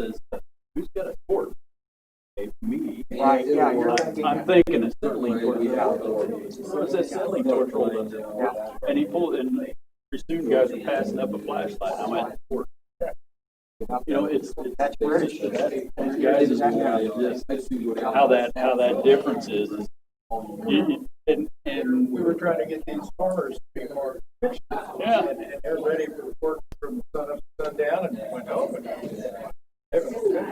says, who's got a torch? Okay, me. Right, yeah, I'm thinking a settling torch. So it's that settling torch rolled up. And he pulled, and pretty soon guys are passing up a flashlight. I'm at the torch. You know, that's British. These guys is just how that difference is and we were trying to get these farmers to be more efficient. Yeah. And they're ready for work from sun up to sundown, and went home and heaven,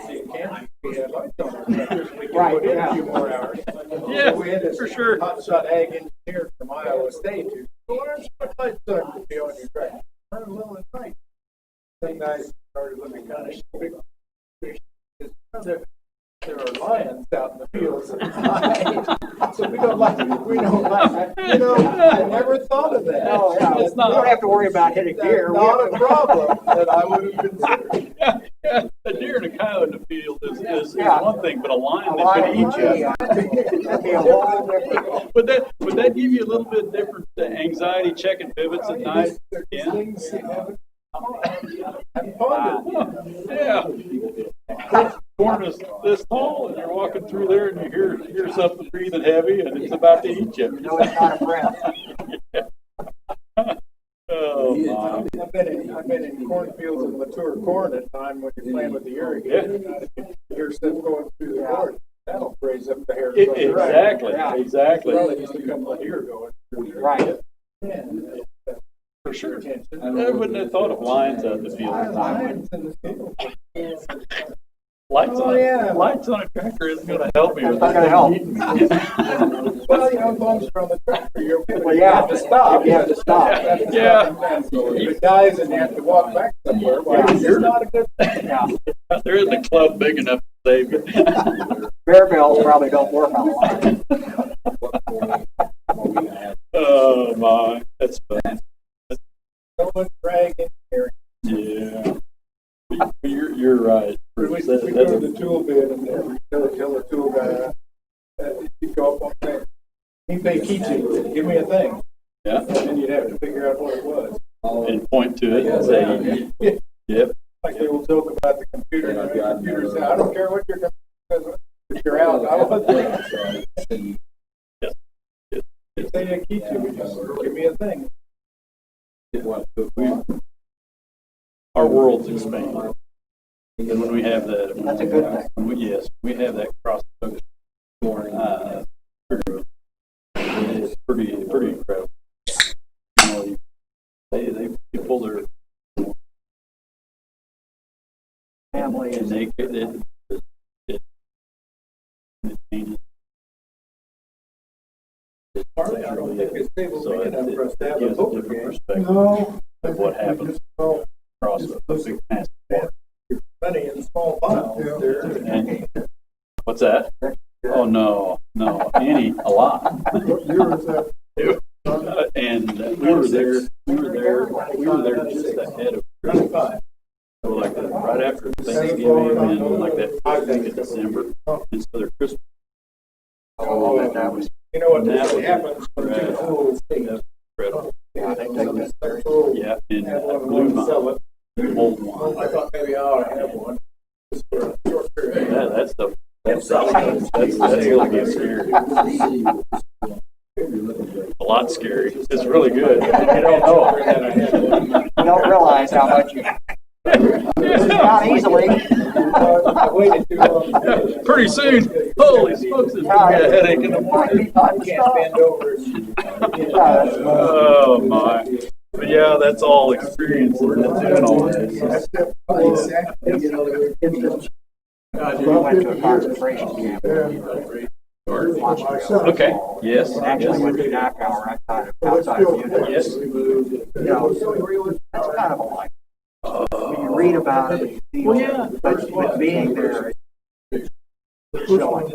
see, can't we had lights on our tractors, we can put in a few more hours. Yeah, So we had this for sure. hotshot ag engineer from Iowa State who, well, there's my lights on to be on your tractor. Turn a little at night. Thing I started looking kind of stupid. There are lions out in the fields at night. So we don't like, you know, I never thought of that. Oh, yeah. It's not- We don't have to worry about hitting deer. That's not a problem that I would have considered. Yeah, a deer and a cow in the field is Yeah. one thing, but a lion A that lion could eat you. that'd be a whole different. Would that give you a little bit different anxiety checking pivots at night? There's Yeah. things you haven't pondered. Yeah. Corn is this tall, and you're walking through there, and you hear something breathing heavy, and it's about to eat you. No, it's not a breath. Oh my! I've been in cornfields and mature corn at time when you're playing with the irrigator. You hear stuff going through the corn. That'll raise up the hair. Exactly, exactly. Probably just a couple of deer going through there. Right. Yeah. For sure. I wouldn't have thought of lions out in the field. Lions in the field. Lights on, yeah. lights on a tractor isn't going to help me with It's not gonna help. eating me. Well, you know, as long as you're on the tractor, you're okay. Well, yeah. You have to stop. You have to stop. Yeah. If it dies and you have to walk back somewhere, well, it's not a good thing. Yeah. There isn't a club big enough to save you. Bear bells probably don't work on lions. Oh my, that's fun. So much dragging here. Yeah. You're right. We go to the tool bin and then tell the tool guy, he'd go up on there. He'd say, Kichi, give me a thing. Yeah. And then you'd have to figure out what it was. And point to it and say, yep. Like they will joke about the computer, and the computer say, I don't care what your computer says, if you're out, I want things. Yes. If they say, Kichi, we just give me a thing. Our world's expanding. And when we have that, That's a good thing. Yes, we have that cross. It's pretty incredible. You know, they pull their Family and is. they it changes. Partly, I don't think it's stable So big enough for us to have a gives a poker different game. perspective No. of what happens across a big mass. Money in small piles there. And what's that? Oh no, Annie, a lot. And we were there just ahead of Christmas. So like right after Thanksgiving and like that first week of December. And so their Christmas. Oh, that was. You know what That usually was happens when two fools incredible. Yeah, they take this. Yeah, and have one blue to sell vine, it. old one. I thought maybe I ought to have one. Just for a short period. Yeah, that's really good scary. A lot scary. It's really good. You don't know. You don't realize how much you. Not easily. I waited too long. Pretty soon, holy smokes, it's gonna be a headache in the morning. You can't bend over. Oh my. But yeah, that's all experience and that's doing all this. We went to a concentration camp. Okay, yes. Actually went to Dachau outside of Munich. Yes. You know, that's kind of a life. When you read about it, you see Well, yeah. but being there, it's showing.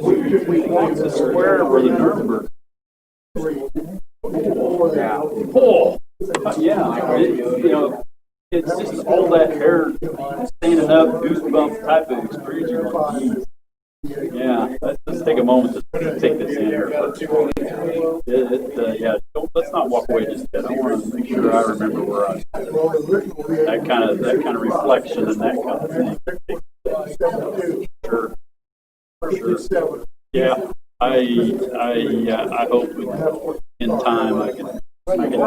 We walked the square where the Nuremberg. Yeah. Oh, yeah. You know, it's just all that hair standing up, goosebump type of experience you're going to yeah, let's take a moment to take this in here. Let's not walk away just yet. I want to make sure I remember where I was. That kind of reflection and that kind of thing. Sure. Sure. Yeah, I hope in time I can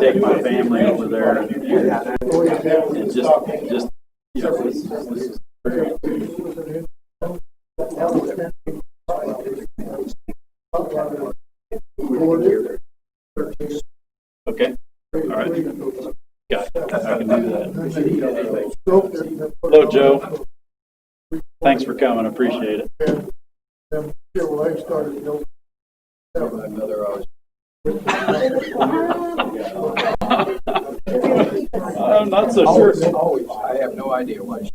take my family over there and just you know this is very okay. All right. Got it. I can do that. Hello, Joe. Thanks for coming. I appreciate it. I'm not so sure. I have no idea why.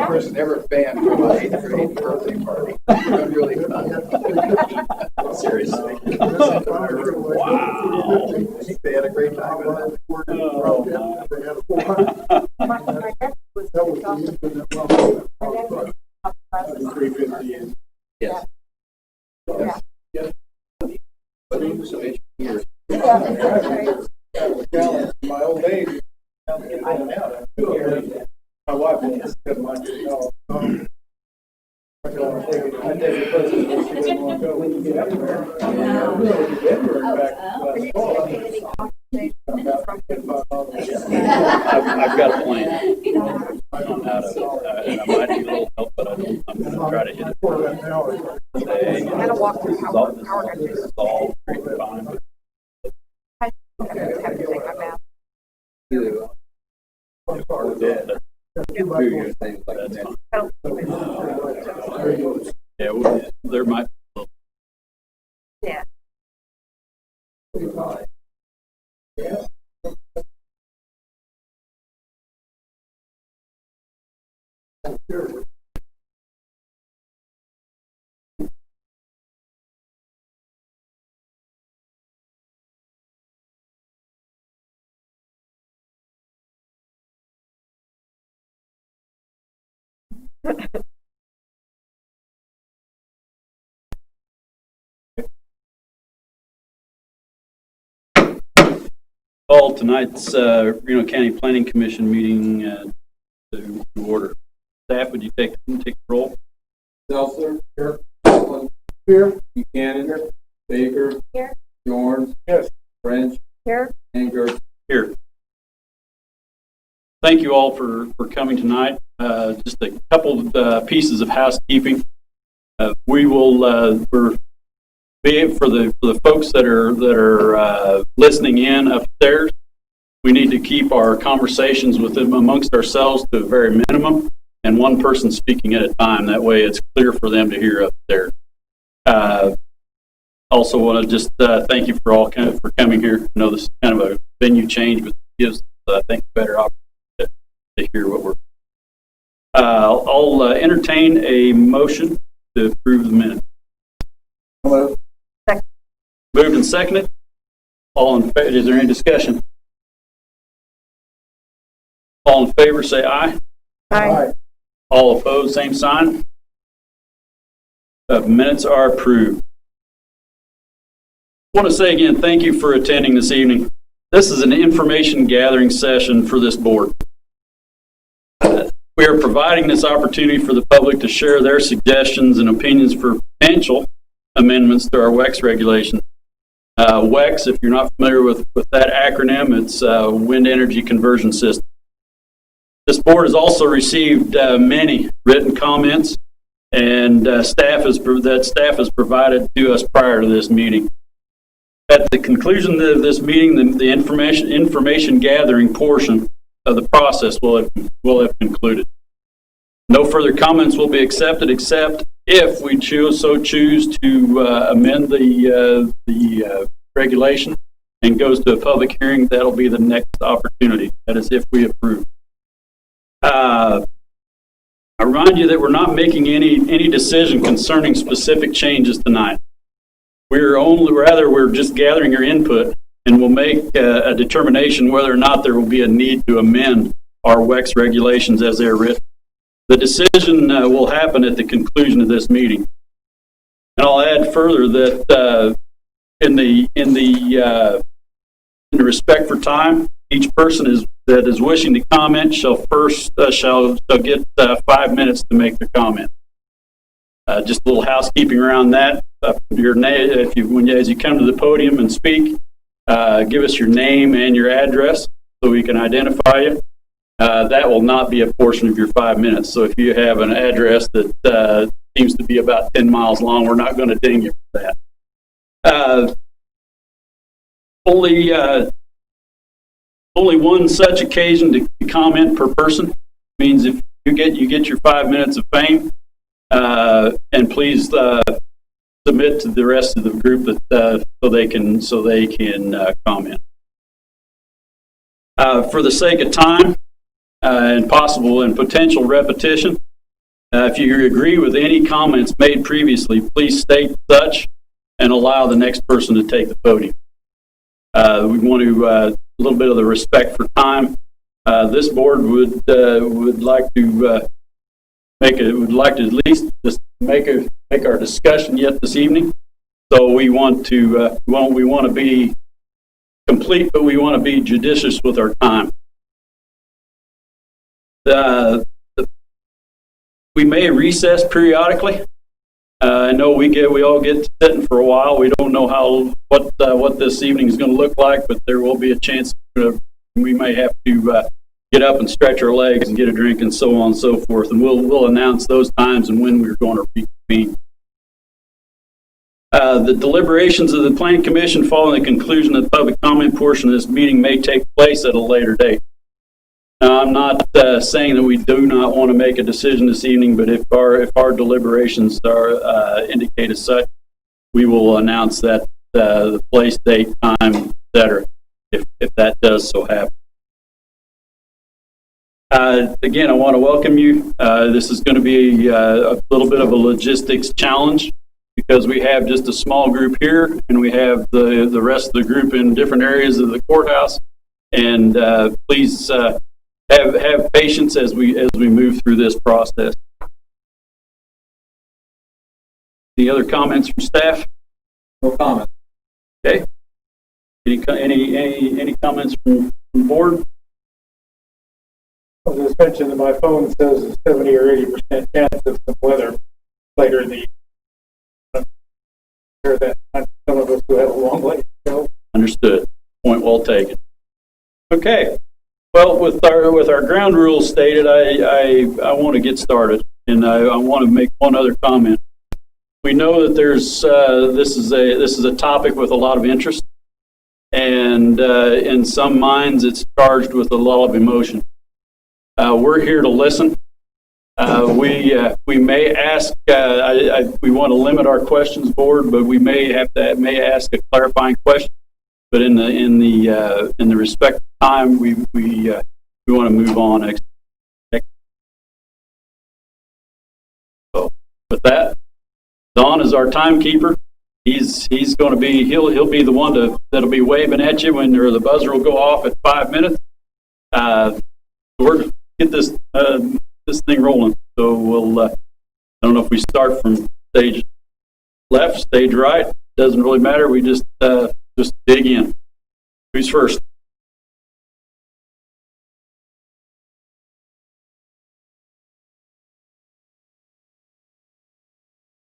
Chris never banned from my 8th grade birthday party. It was really fun. Seriously. Wow. I think they had a great time. Yes. Yes. Yes. But it was some years. My old age, my wife said, I take a person when you get up there. Denver back last fall. I've got a plan on how to, and I might need a little help, but I'm going to try to hit it today. I gotta walk through power This is all pretty fine. I have to take my bath. Yeah, well, there might be. Yeah. Call tonight's Reno County Planning Commission meeting to order. Staff, would you take the roll? Seltzer. Here. Allen. Here. Buchanan. Here. Baker. Here. Jordan. Yes. French. Here. And Gertz. Here. Thank you all for coming tonight. Just a couple of pieces of housekeeping. We will for the folks that are listening in upstairs. We need to keep our conversations with them amongst ourselves to a very minimum, and one person speaking at a time. That way, it's clear for them to hear upstairs. Also, want to just thank you for coming here. I know this is kind of a venue change, but it gives I think a better opportunity to hear what we're. I'll entertain a motion to approve the minutes. Hello. Moved and seconded. All in favor? Is there any discussion? All in favor, say aye. Aye. All opposed, same sign. Minutes are approved. I want to say again, thank you for attending this evening. This is an information gathering session for this board. We are providing this opportunity for the public to share their suggestions and opinions for potential amendments to our WEX regulations. WEX, if you're not familiar with that acronym, it's Wind Energy Conversion System. This board has also received many written comments, and staff has provided to us prior to this meeting. At the conclusion of this meeting, the information gathering portion of the process will have concluded. No further comments will be accepted, except if we choose to amend the regulation and goes to a public hearing. That'll be the next opportunity. That is if we approve. I remind you that we're not making any decision concerning specific changes tonight. We're just gathering your input, and we'll make a determination whether or not there will be a need to amend our WEX regulations as they're written. The decision will happen at the conclusion of this meeting. And I'll add further that in the respect for time, Each person that is wishing to comment shall get 5 minutes to make their comment. Just a little housekeeping around that. Your name, as you come to the podium and speak, give us your name and your address so we can identify you. That will not be a portion of your 5 minutes. So if you have an address that seems to be about 10 miles long, we're not going to ding you for that. Only one such occasion to comment per person. Means if you get your 5 minutes of fame, and please submit to the rest of the group so they can comment. For the sake of time and possible and potential repetition, if you agree with any comments made previously, please state such and allow the next person to take the podium. We want to a little bit of the respect for time. This board would like to at least just make our discussion yet this evening. So we want to be complete, but we want to be judicious with our time. We may recess periodically. I know we all get sitting for a while. We don't know what this evening is going to look like, but there will be a chance we may have to get up and stretch our legs and get a drink and so on and so forth. And we'll announce those times and when we're going to reconvene. The deliberations of the Planning Commission following the conclusion of the public comment portion of this meeting may take place at a later date. Now, I'm not saying that we do not want to make a decision this evening, but if our deliberations are indicate as such, we will announce that the place, date, time, etc. If that does so happen. Again, I want to welcome you. This is going to be a little bit of a logistics challenge because we have just a small group here and we have the rest of the group in different areas of the courthouse. And please have patience as we move through this process. Any other comments from staff? No comment. Okay. Any comments from board? I was just mentioning that my phone says a 70 or 80% chance of some weather later in the evening. Sure that some of us who have a long way to go. Understood. Point well taken. Okay. Well, with our ground rules stated, I want to get started, and I want to make one other comment. We know that there's this is a topic with a lot of interest, and in some minds it's charged with a lot of emotion. We're here to listen. We may ask. We want to limit our questions, board, but we may ask a clarifying question. But in the respect of time, we want to move on. So with that, Don is our timekeeper. He's going to be he'll be the one that'll be waving at you when the buzzer will go off at 5 minutes. We're get this thing rolling. So we'll I don't know if we start from stage left, stage right. Doesn't really matter. We just dig in. Who's first?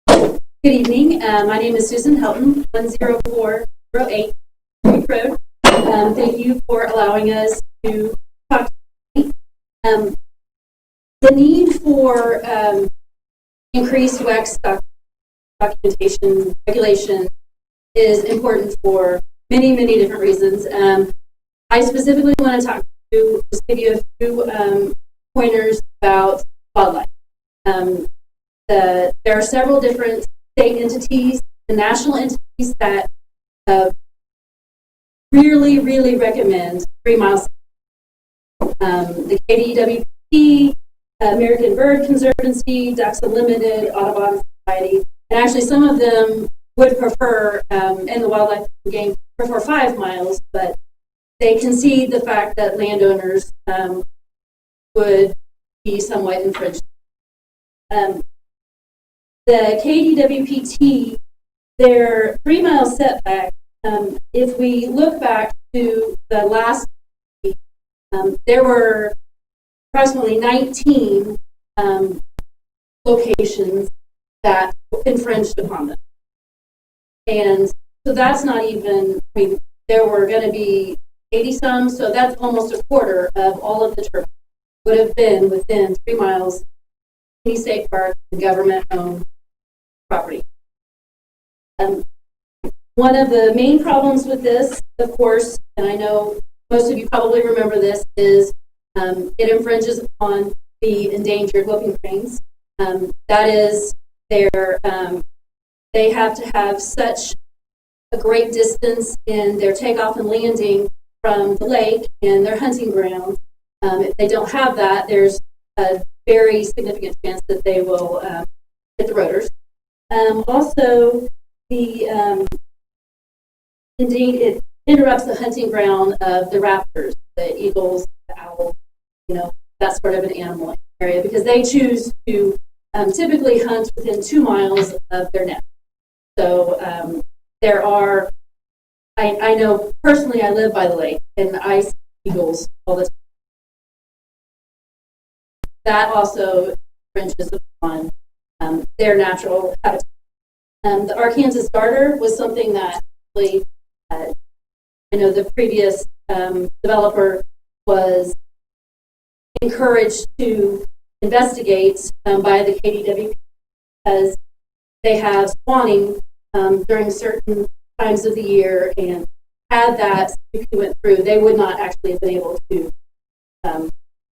Good evening. My name is Susan Helton, 10408 Creek Road. Thank you for allowing us to talk to you. The need for increased WEX documentation regulation is important for many, many different reasons. I specifically want to talk to you, just give you a few pointers about wildlife. There are several different state entities and national entities that really, really recommend 3 miles. The KDWP, American Bird Conservancy, Ducks Unlimited, Audubon Society, and actually some of them would prefer, and the wildlife game prefer 5 miles, but they concede the fact that landowners would be somewhat infringed. The KDWPT, their 3 mile setback, if we look back to the last There were approximately 19 locations that infringed upon them. And so that's not even, I mean, there were going to be 80 some, so that's almost a quarter of all of the turbines would have been within 3 miles of any state park and government-owned property. One of the main problems with this, of course, and I know most of you probably remember this, is it infringes upon the endangered whooping cranes. That is, they have to have such a great distance in their takeoff and landing from the lake and their hunting ground. If they don't have that, there's a very significant chance that they will hit the rotors. Also, indeed, it interrupts the hunting ground of the raptors, the eagles, the owls, that sort of an animal area, because they choose to typically hunt within 2 miles of their nest. So there are, I know personally, I live by the lake, and I see eagles all the time. That also infringes upon their natural habitat. The Arkansas darter was something that really, I know the previous developer was encouraged to investigate by the KDWP because they have spawning during certain times of the year, and had that CUP went through, they would not actually have been able to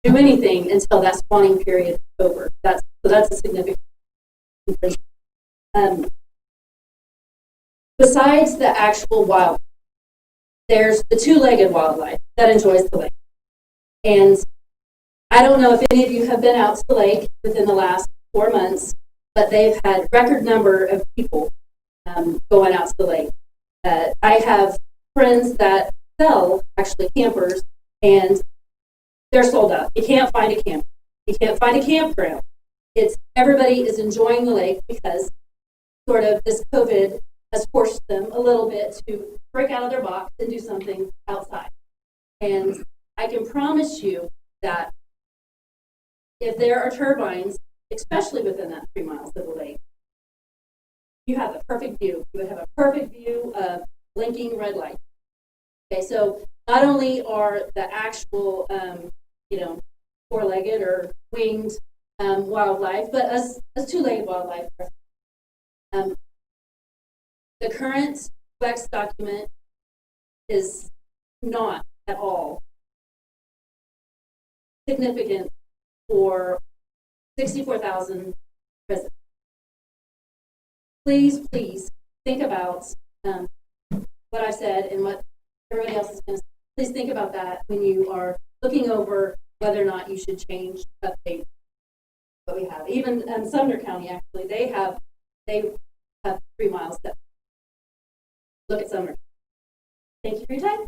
do anything until that spawning period is over. So that's a significant infringement. Besides the actual wildlife, there's the 2-legged wildlife that enjoys the lake. And I don't know if any of you have been out to the lake within the last 4 months, but they've had record number of people going out to the lake. I have friends that sell actually campers, and they're sold out. You can't find a camp. You can't find a campground. Everybody is enjoying the lake because sort of this COVID has forced them a little bit to break out of their box and do something outside. And I can promise you that if there are turbines, especially within that 3 miles of the lake, you have a perfect view. You would have a perfect view of blinking red light. Okay, so not only are the actual, 4-legged or winged wildlife, but us 2-legged wildlife. The current WEX document is not at all significant for 64,000 residents. Please think about what I've said and what everybody else is going to say. Please think about that when you are looking over whether or not you should change, update what we have. Even Sumner County, actually, they have 3 miles. Look at Sumner. Thank you for your time.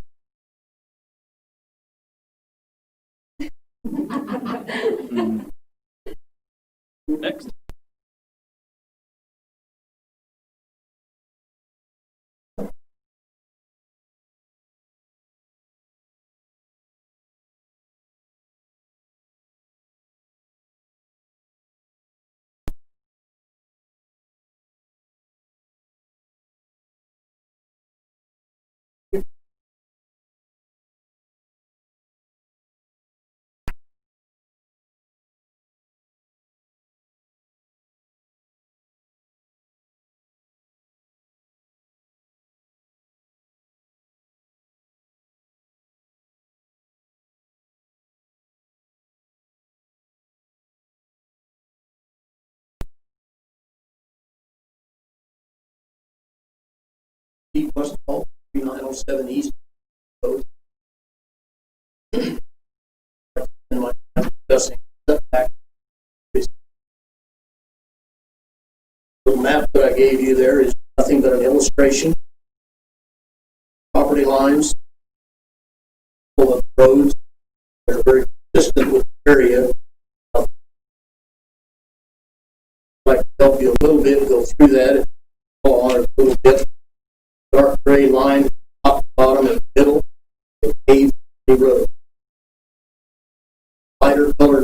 Next. West Hall, 3907 East Road. In my discussing setback. The map that I gave you there is nothing but an illustration. Property lines, full of roads that are very consistent with the area. I'd like to help you a little bit, go through that, go on a little bit. Dark gray line, top to bottom, and middle, the paved road.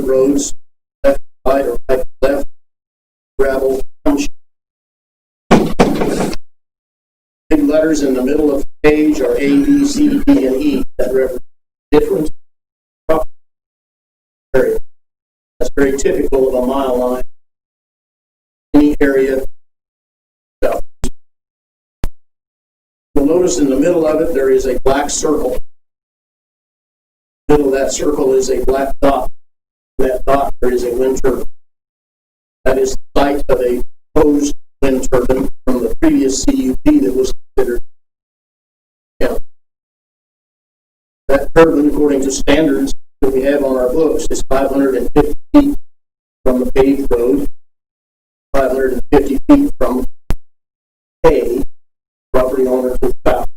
roads, left side or right left, gravel, township. Big letters in the middle of the page are A, B, C, D, and E that represent different property areas. That's very typical of a mile line. Any area. South. You'll notice in the middle of it there is a black circle. In the middle of that circle is a black dot. In that dot there is a wind turbine. That is the site of a proposed wind turbine from the previous CUP that was considered. Yeah. That turbine, according to standards that we have on our books, is 550 feet from the paved road, 550 feet from A, property owner to the south.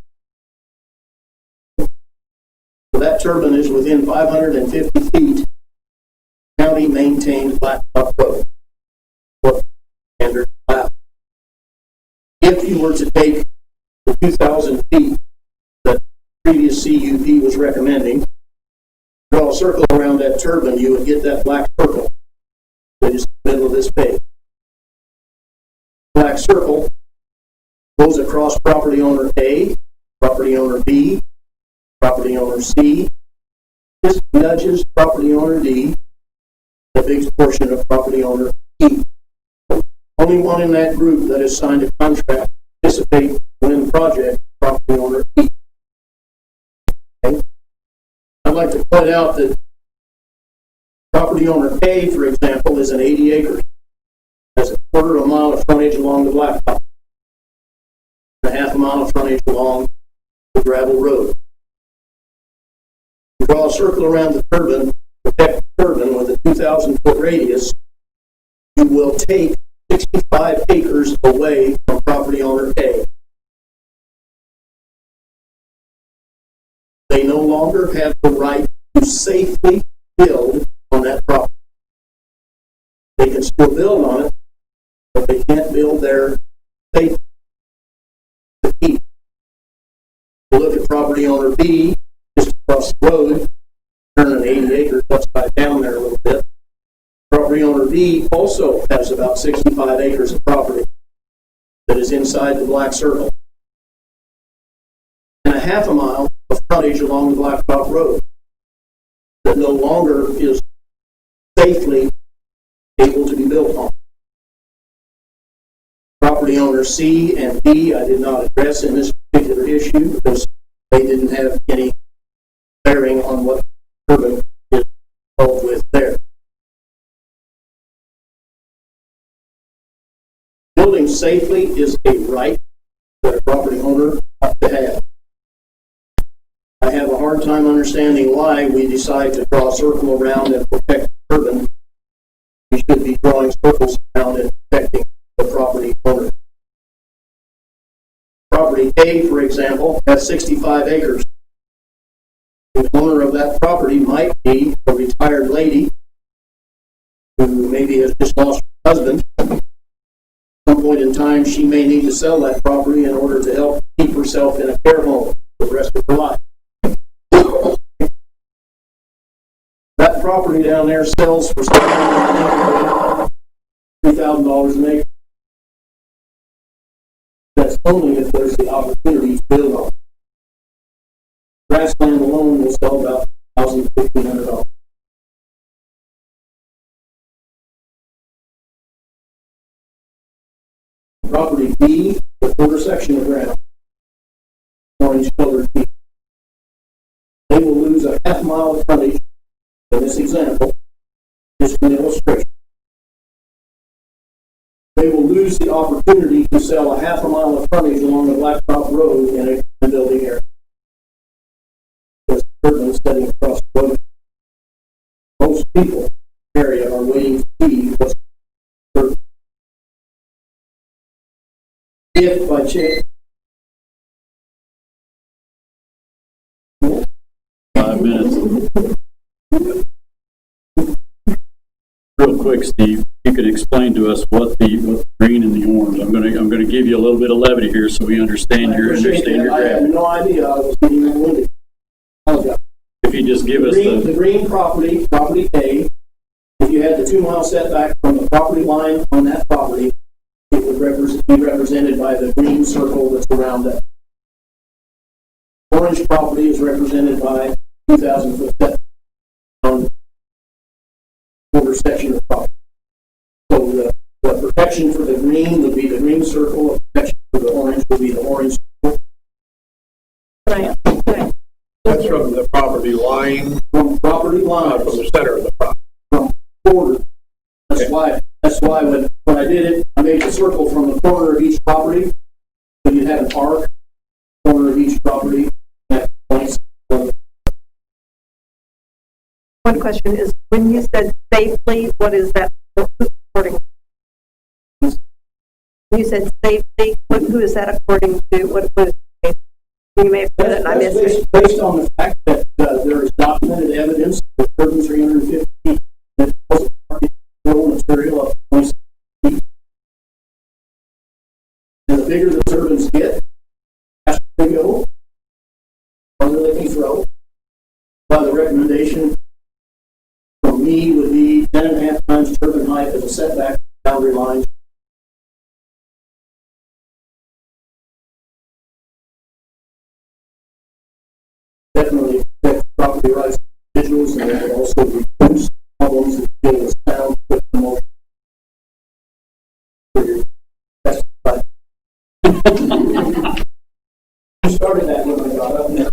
So that turbine is within 550 feet county maintained blacktop road. What standard allow? If you were to take the 2,000 feet that previous CUP was recommending, draw a circle around that turbine, you would get that black circle that is in the middle of this page. Black circle goes across property owner A, property owner B, property owner C. This nudges property owner D, the big portion of property owner E. Only one in that group that has signed a contract to participate in the project, property owner E. Okay. I'd like to point out that property owner A, for example, is an 80 acres. Has a quarter of a mile of frontage along the blacktop, and a half a mile of frontage along the gravel road. You draw a circle around the turbine, protect the turbine with a 2,000-foot radius, you will take 65 acres away from property owner A. They no longer have the right to safely build on that property. They can still build on it, but they can't build there safely. We'll look at property owner B, just across the road, turning 80 acres upside down there a little bit. Property owner B also has about 65 acres of property that is inside the black circle, and a half a mile of frontage along the blacktop road that no longer is safely able to be built on. Property owner C and D I did not address in this particular issue because they didn't have any bearing on what turbine is involved with there. Building safely is a right that a property owner ought to have. I have a hard time understanding why we decide to draw a circle around and protect the turbine. We should be drawing circles around and protecting the property owner. Property A, for example, has 65 acres. The owner of that property might be a retired lady who maybe has just lost her husband. At some point in time, she may need to sell that property in order to help keep herself in a care home for the rest of her life. That property down there sells for $3,000 an acre. That's only if there's the opportunity to build on it. Grassland alone will sell about $1,000 to $1,500. Property B, the quarter section of ground, orange colored B. They will lose a half mile of frontage in this example, just an illustration. They will lose the opportunity to sell a half a mile of frontage along the blacktop road in a building area. Because the turbine is setting across the road. Most people in the area are waiting to see what's the if by chance 5 minutes. Real quick, Steve, you could explain to us what the green and the orange. I'm gonna give you a little bit of levity here so we understand your I gravity. had no idea I was getting that windy. If you just give us The green property A, if you had the 2 mile setback from the property line on that property, it would be represented by the green circle that's around it. Orange property is represented by 2,000 foot setback on quarter section of property. So the protection for the green would be the green circle, the protection for the orange would be the orange circle. That's from the property line, From property line, from the center of the property. from quarter. That's why when I did it, I made a circle from the corner of each property. So you have an arc, corner of each property, that points. One question is, when you said safely, what is that according to? When you said safely, who is that according to? What is safety? You may have said it and I missed it. Based on the fact that there is documented evidence of 350 feet that was building material of 20 feet. And the bigger the turbines get, the faster they go, farther they can throw. By the recommendation from me would be 10.5 times turbine height as a setback boundary line. Definitely protect property rights of individuals, and it would also reduce problems that deal with sound with motion. You started that when I got up there.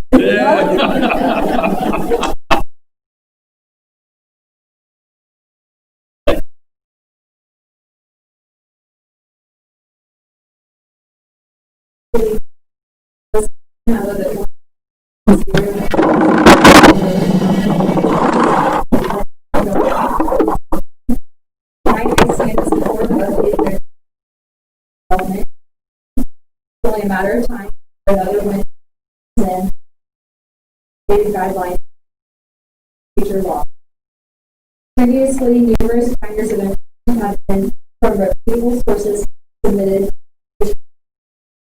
Only a matter of time for another win then stated guidelines future law. Previously, numerous binders of information have been from reputable sources submitted.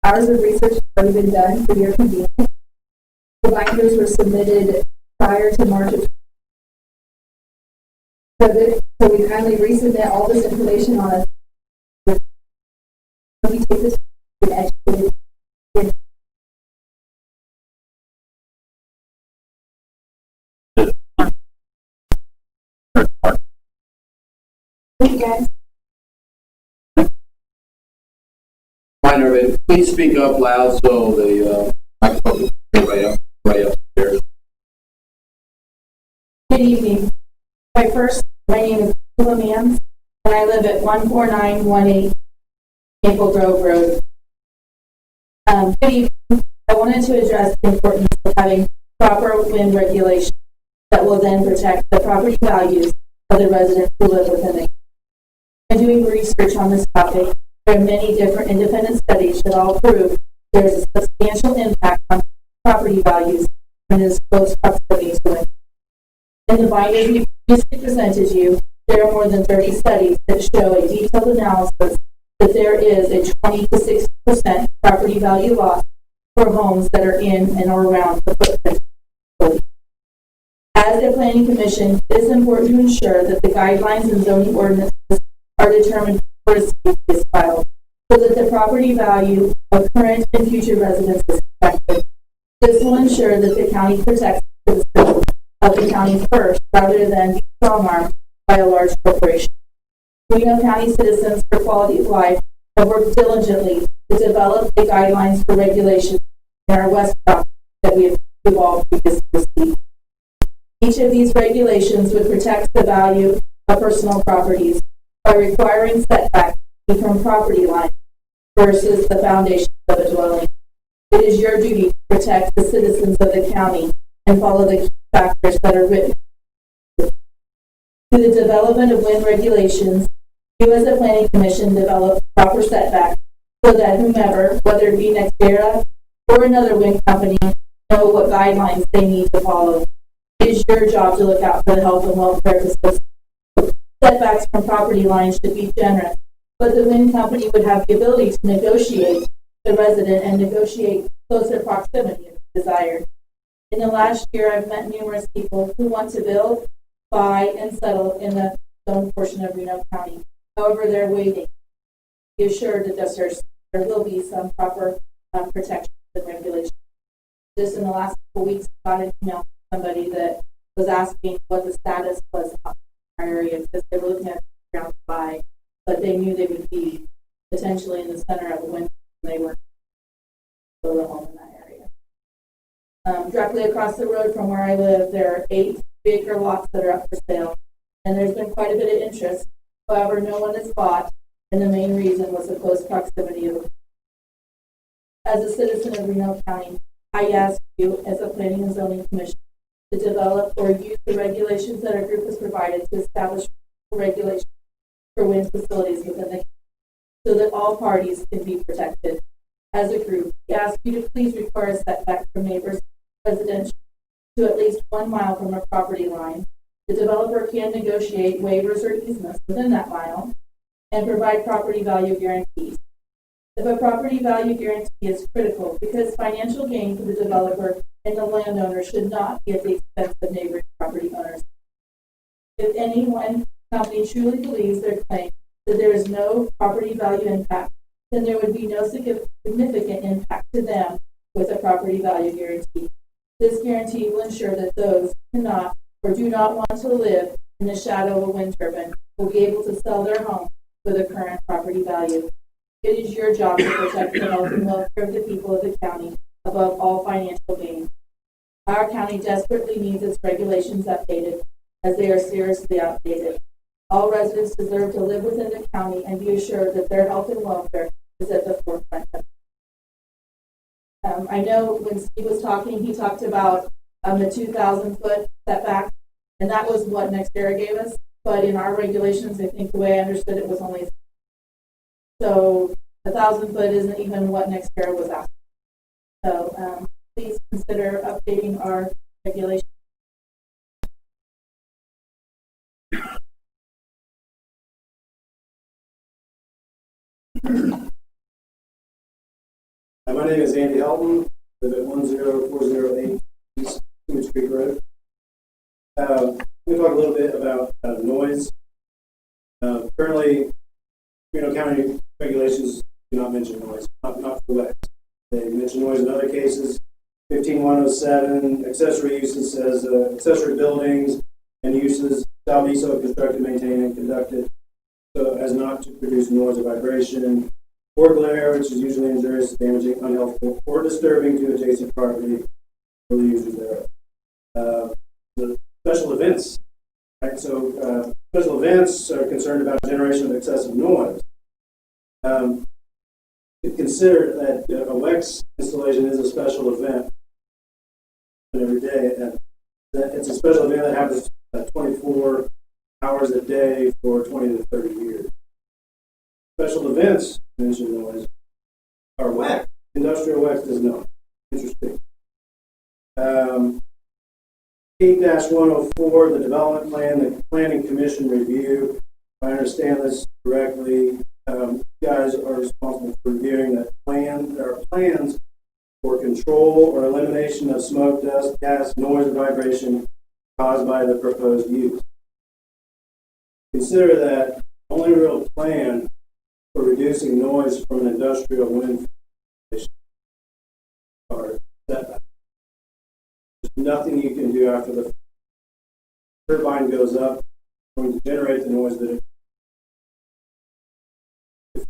Hours of research have already been done for your convenience. The binders were submitted prior to March of so we kindly resubmit all this information on us. We take this and educate it. Thank you, guys. Fine, everybody. Please speak up loud so the microphone is right upstairs. Good evening. My name is Michele Nichols, and I live at 14918 Maple Grove Road. Good evening. I wanted to address the importance of having proper wind regulation that will then protect the property values of the residents who live within the. In doing research on this topic, there are many different independent studies that all prove there is a substantial impact on property values when it is close proximity to wind. In the binders we previously presented you, there are more than 30 studies that show a detailed analysis that there is a 20 to 60% property value loss for homes that are in and or around the footprint. As a planning commission, it is important to ensure that the guidelines and zoning ordinances are determined before a CUP is filed, so that the property value of current and future residents is protected. This will ensure that the county protects the citizens of the county first, rather than be strong-armed by a large corporation. We know county citizens for quality of life have worked diligently to develop the guidelines for regulation in our West property that we have all previously received. Each of these regulations would protect the value of personal properties by requiring setbacks from property lines versus the foundation of a dwelling. It is your duty to protect the citizens of the county and follow the key factors that are written. Through the development of wind regulations, you as a planning commission develop proper setbacks so that whomever, whether it be Nextera or another wind company, know what guidelines they need to follow. It is your job to look out for the health and welfare of the citizens. Setbacks from property lines should be generous, but the wind company would have the ability to negotiate the resident and negotiate closer proximity if desired. In the last year, I've met numerous people who want to build, buy, and settle in the zone portion of Reno County. However, they're waiting. Be assured that there will be some proper protection and regulation. Just in the last couple weeks, I got an email from somebody that was asking what the status was of our area because they were looking at the ground to buy, but they knew they would be potentially in the center of a winter and they weren't build a home in that area. Directly across the road from where I live, there are 8 acre lots that are up for sale, and there's been quite a bit of interest. However, no one has bought, and the main reason was the close proximity of the. As a citizen of Reno County, I ask you, as a Planning and Zoning Commission, to develop or use the regulations that our group has provided to establish regulations for wind facilities within the county so that all parties can be protected. As a group, we ask you to please require a setback from neighbors residential to at least 1 mile from a property line. The developer can negotiate waivers or easements within that mile and provide property value guarantees. If a property value guarantee is critical because financial gain for the developer and the landowner should not be at the expense of neighboring property owners. If any one company truly believes their claim that there is no property value impact, then there would be no significant impact to them with a property value guarantee. This guarantee will ensure that those who cannot or do not want to live in the shadow of a wind turbine will be able to sell their home with a current property value. It is your job to protect the health and welfare of the people of the county above all financial gain. Our county desperately needs its regulations updated as they are seriously outdated. All residents deserve to live within the county and be assured that their health and welfare is at the forefront. I know when Steve was talking, he talked about the 2,000-foot setback, and that was what NextEra gave us. But in our regulations, I think the way I understood it was only so 1,000 foot isn't even what NextEra was asking. So please consider updating our regulations. My name is Andy Helton, live at 10408 East Stewart Creek Road. Let me talk a little bit about noise. Currently, Reno County regulations do not mention noise, not for WEX. They mention noise in other cases. 15107, accessory uses says accessory buildings and uses shall be so constructed, maintained, and conducted so as not to produce noise or vibration or glare, which is usually injurious, damaging, unhelpful, or disturbing to adjacent property or the users thereof. The special events, right? So special events are concerned about generation of excessive noise. Consider that a WEX installation is a special event every day, and that it's a special event that happens 24 hours a day for 20 to 30 years. Special events mention noise are WEX. Industrial WEX does not. Interesting. 8-104, the development plan, the planning commission review. If I understand this correctly, you guys are responsible for reviewing that plan. There are plans for control or elimination of smoke, dust, gas, noise, or vibration caused by the proposed use. Consider that the only real plan for reducing noise from an industrial wind station are setbacks. There's nothing you can do after the turbine goes up, it's going to generate the noise that it. If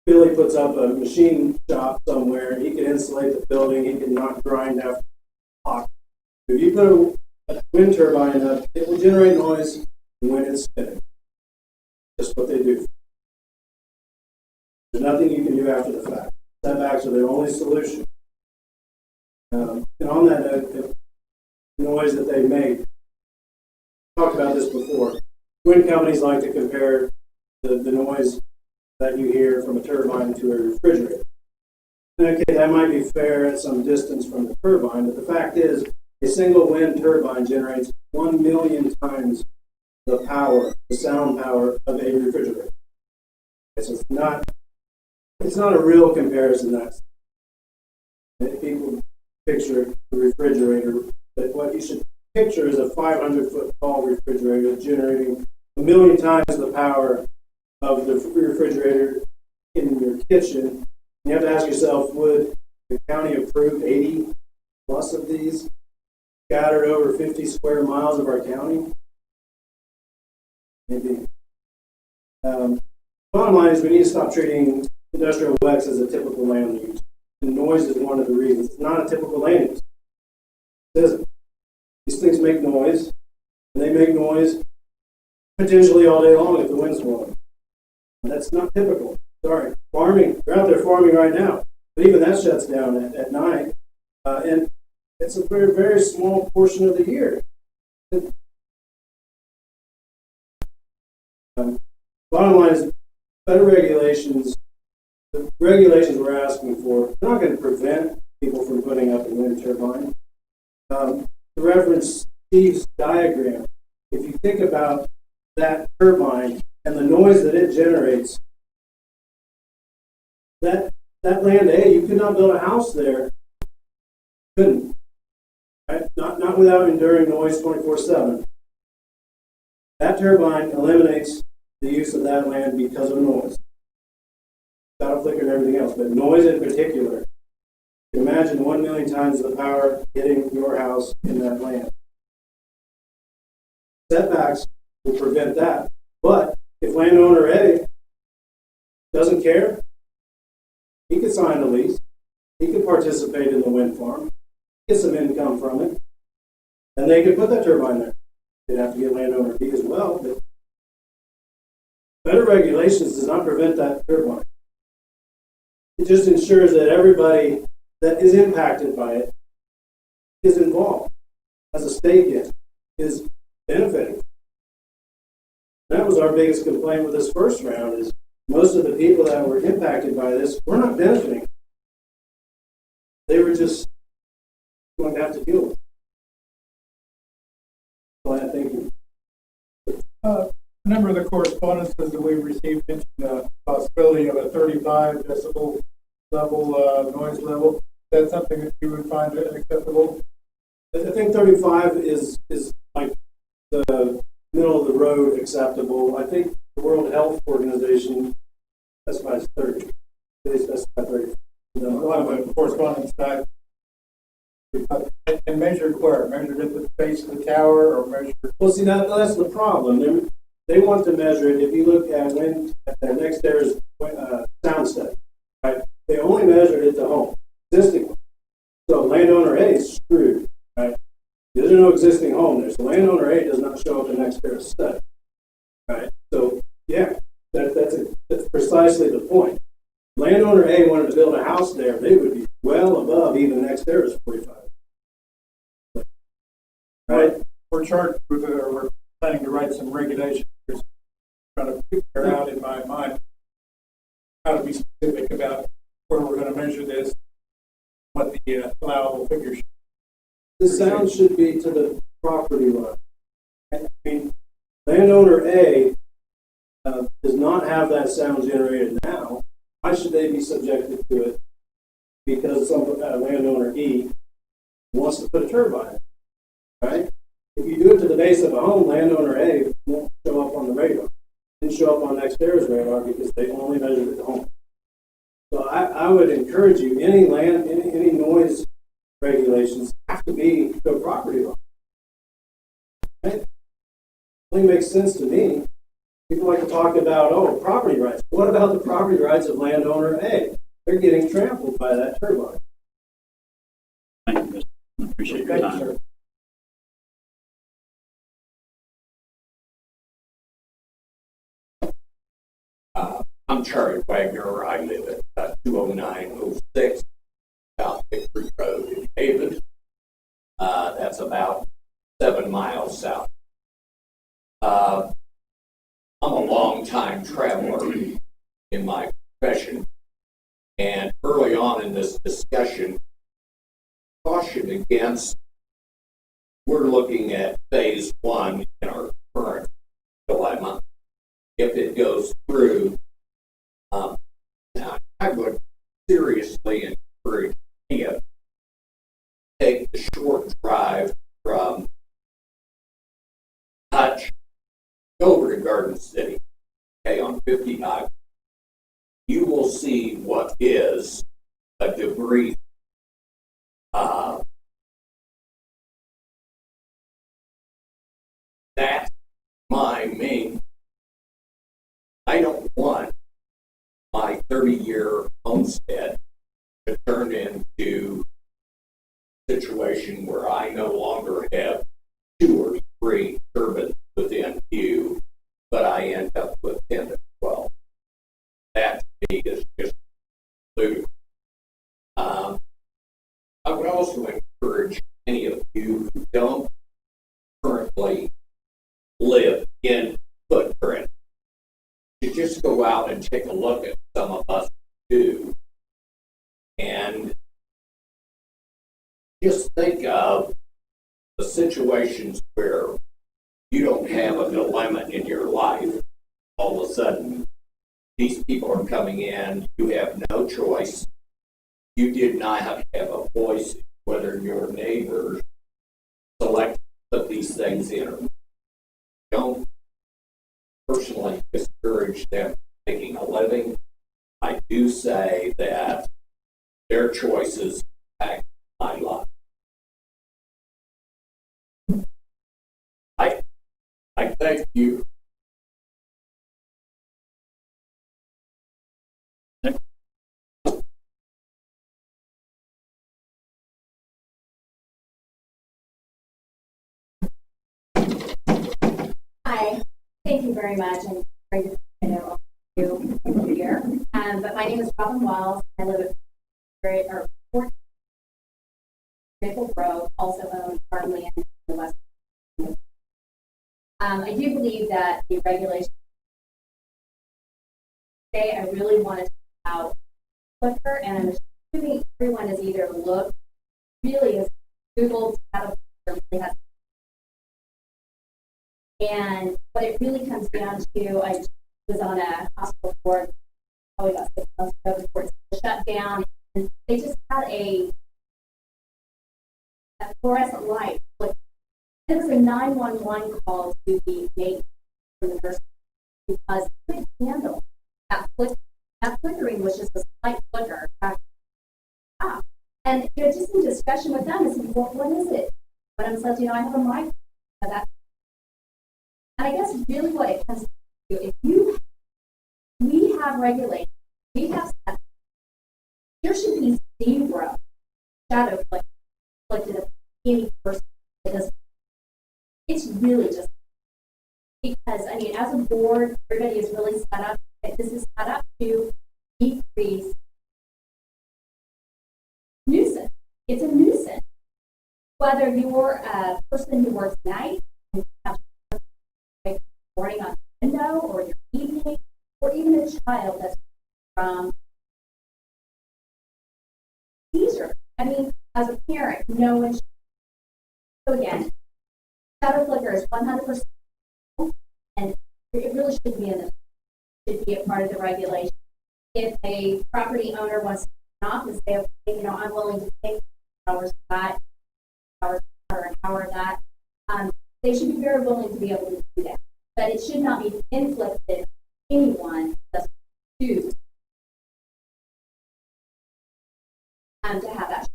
Billy puts up a machine shop somewhere, he can insulate the building, he can not grind after hot. If you put a wind turbine up, it will generate noise when it's spinning. Just what they do. There's nothing you can do after the fact. Setbacks are the only solution. And on that note, the noise that they make, talked about this before. Wind companies like to compare the noise that you hear from a turbine to a refrigerator. Okay, that might be fair at some distance from the turbine, but the fact is, a single wind turbine generates 1 million times the power, the sound power of a refrigerator. So it's not a real comparison. That people picture the refrigerator, but what you should picture is a 500-foot tall refrigerator generating 1 million times the power of the refrigerator in your kitchen. You have to ask yourself, would the county approve 80 plus of these scattered over 50 square miles of our county? Maybe. Bottom line is we need to stop treating industrial WEX as a typical land use. And noise is one of the reasons. It's not a typical land use. It isn't. These things make noise, and they make noise potentially all day long if the wind's blowing. That's not typical. Sorry. Farming, they're out there farming right now. But even that shuts down at night. And it's a very, very small portion of the year. Bottom line is better regulations. The regulations we're asking for, they're not going to prevent people from putting up a wind turbine. To reference Steve's diagram, if you think about that turbine and the noise that it generates, that land A, you could not build a house there. Couldn't. Right? Not without enduring noise 24/7. That turbine eliminates the use of that land because of noise. Without flicker and everything else, but noise in particular. Imagine 1 million times the power hitting your house in that land. Setbacks will prevent that. But if landowner A doesn't care, he could sign a lease. He could participate in the wind farm, get some income from it, and they could put that turbine there. They'd have to get landowner B as well, but better regulations does not prevent that turbine. It just ensures that everybody that is impacted by it is involved, has a stake in it, is benefiting. That was our biggest complaint with this first round is most of the people that were impacted by this were not benefiting. They were just going to have to deal with it. Well, thank you. A number of the correspondences that we've received mentioned the possibility of a 35 decibel level, noise level. Is that something that you would find acceptable? I think 35 is like the middle of the road acceptable. I think the World Health Organization specifies 30. They specify 30. We'll have a correspondence back. And measured where? Measured at the base of the tower or measured? Well, see, that's the problem. They want to measure it. If you look at when their next there's sound study, right? They only measured it to home, existing home. So landowner A is screwed, right? There's no existing home there, so landowner A does not show up in next there's study, right? So yeah, that's precisely the point. Landowner A wanted to build a house there, they would be well above even next there's 45. Right? We're charged with, we're planning to write some regulations. Trying to figure out in my mind how to be specific about where we're going to measure this, what the allowable figures should be. The sound should be to the property line. I mean, landowner A does not have that sound generated now. Why should they be subjected to it? Because some landowner E wants to put a turbine, right? If you do it to the base of a home, landowner A won't show up on the radar. Didn't show up on NextEra's radar because they only measured it to home. So I would encourage you, any noise regulations have to be to a property line. Right? It only makes sense to me. People like to talk about, property rights. What about the property rights of landowner A? They're getting trampled by that turbine. Thank you, Mr. Appreciate your time. Sir. I'm Charlie Wagner. I live at 20906 South Victory Road in Haven. That's about 7 miles south. I'm a long-time traveler in my profession, and early on in this discussion, cautioned against, we're looking at phase 1 in our current dilemma. If it goes through, I would seriously encourage you to take the short drive from 59, you will see what is a debris. That's my main. I don't want my 30-year homestead to turn into a situation where I no longer have 2 or 3 turbines within view, but I end up with 10 to 12. That to me is just ludicrous. I would also encourage any of you who don't currently live in footprint to just go out and take a look at some of us do, and just think of the situations where you don't have a dilemma in your life. All of a sudden, these people are coming in, you have no choice. You did not have a voice whether your neighbors select to put these things in or not. Don't personally discourage them making a living. I do say that their choices impact my life. I thank you. Hi, thank you very much. I'm great to know you here. But my name is Robin Wiles. I live at 14 Maple Grove, also own farmland in the West. I do believe that the regulation today, I really wanted to talk about Flickr, and I'm assuming everyone has either looked, really has Googled how to really has. And what it really comes down to, I was on a hospital board probably about 6 months ago before it shut down, and they just had a fluorescent light. It was a 911 call to be made from the nurse because it couldn't handle that flickering, was just a slight flicker. And just in discussion with them, I said, well, what is it? But I'm said, I have a mic. And I guess really what it comes to, we have regulations, we have steps. There should be 0 shadow inflicted of any person that does. It's really just because, as a board, everybody is really set up, this is set up to decrease nuisance. It's a nuisance. Whether you're a person who works night and have morning on the window, or your evening, or even a child that's from seizure. As a parent, no one should. So again, shadow flicker is 100%, and it really should be a part of the regulation. If a property owner wants to stop and say, okay, I'm willing to take hours of that, hours or an hour of that, they should be very willing to be able to do that. But it should not be inflicted on anyone that's choose to have that.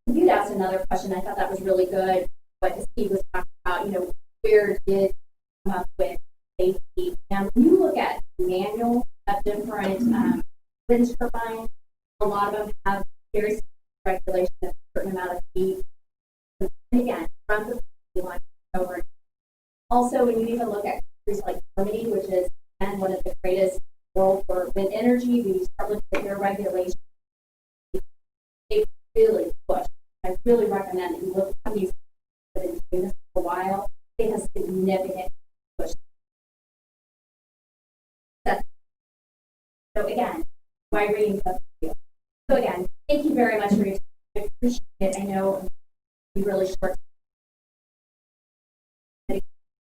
You'd asked another question. I thought that was really good. What Steve was talking about, where did come up with safety? And when you look at manual of different wind turbines, a lot of them have very strict regulations of a certain amount of heat. And again, from the line over. Also, when you even look at countries like Germany, which is again one of the greatest world for wind energy, when you start looking at their regulations, they really push. I really recommend that you look at companies that have been doing this for a while. They have significant push. So again, why reading stuff to you? So again, thank you very much for your time. I appreciate it. I know you really short.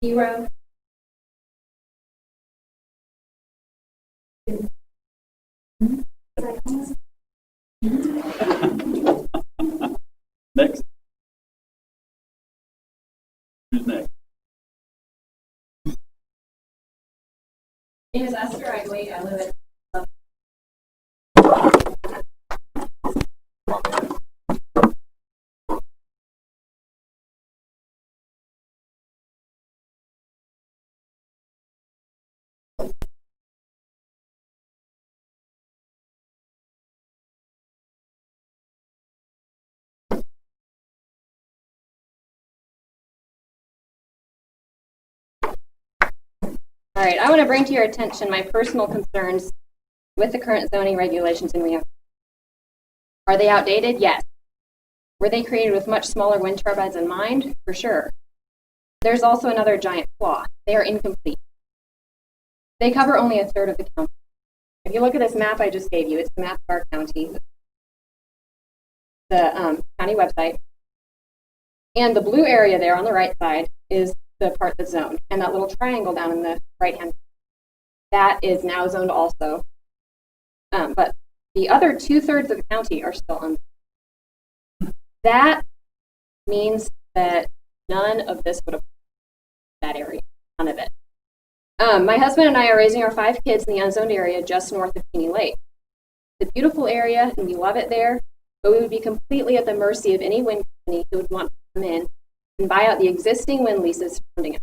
0. Next. Who's next? name is Esther Egley. I live at All right, I want to bring to your attention my personal concerns with the current zoning regulations in Reno. Are they outdated? Yes. Were they created with much smaller wind turbines in mind? For sure. There's also another giant flaw. They are incomplete. They cover only a third of the county. If you look at this map I just gave you, it's the map of our county, the county website. And the blue area there on the right side is the part that's zoned. And that little triangle down in the right-hand, that is now zoned also. But the other 2/3 of the county are still unzoned. That means that none of this would apply to that area, none of it. My husband and I are raising our 5 kids in the unzoned area just north of Keene Lake. It's a beautiful area, and we love it there, but we would be completely at the mercy of any wind company who would want to come in and buy out the existing wind leases surrounding it.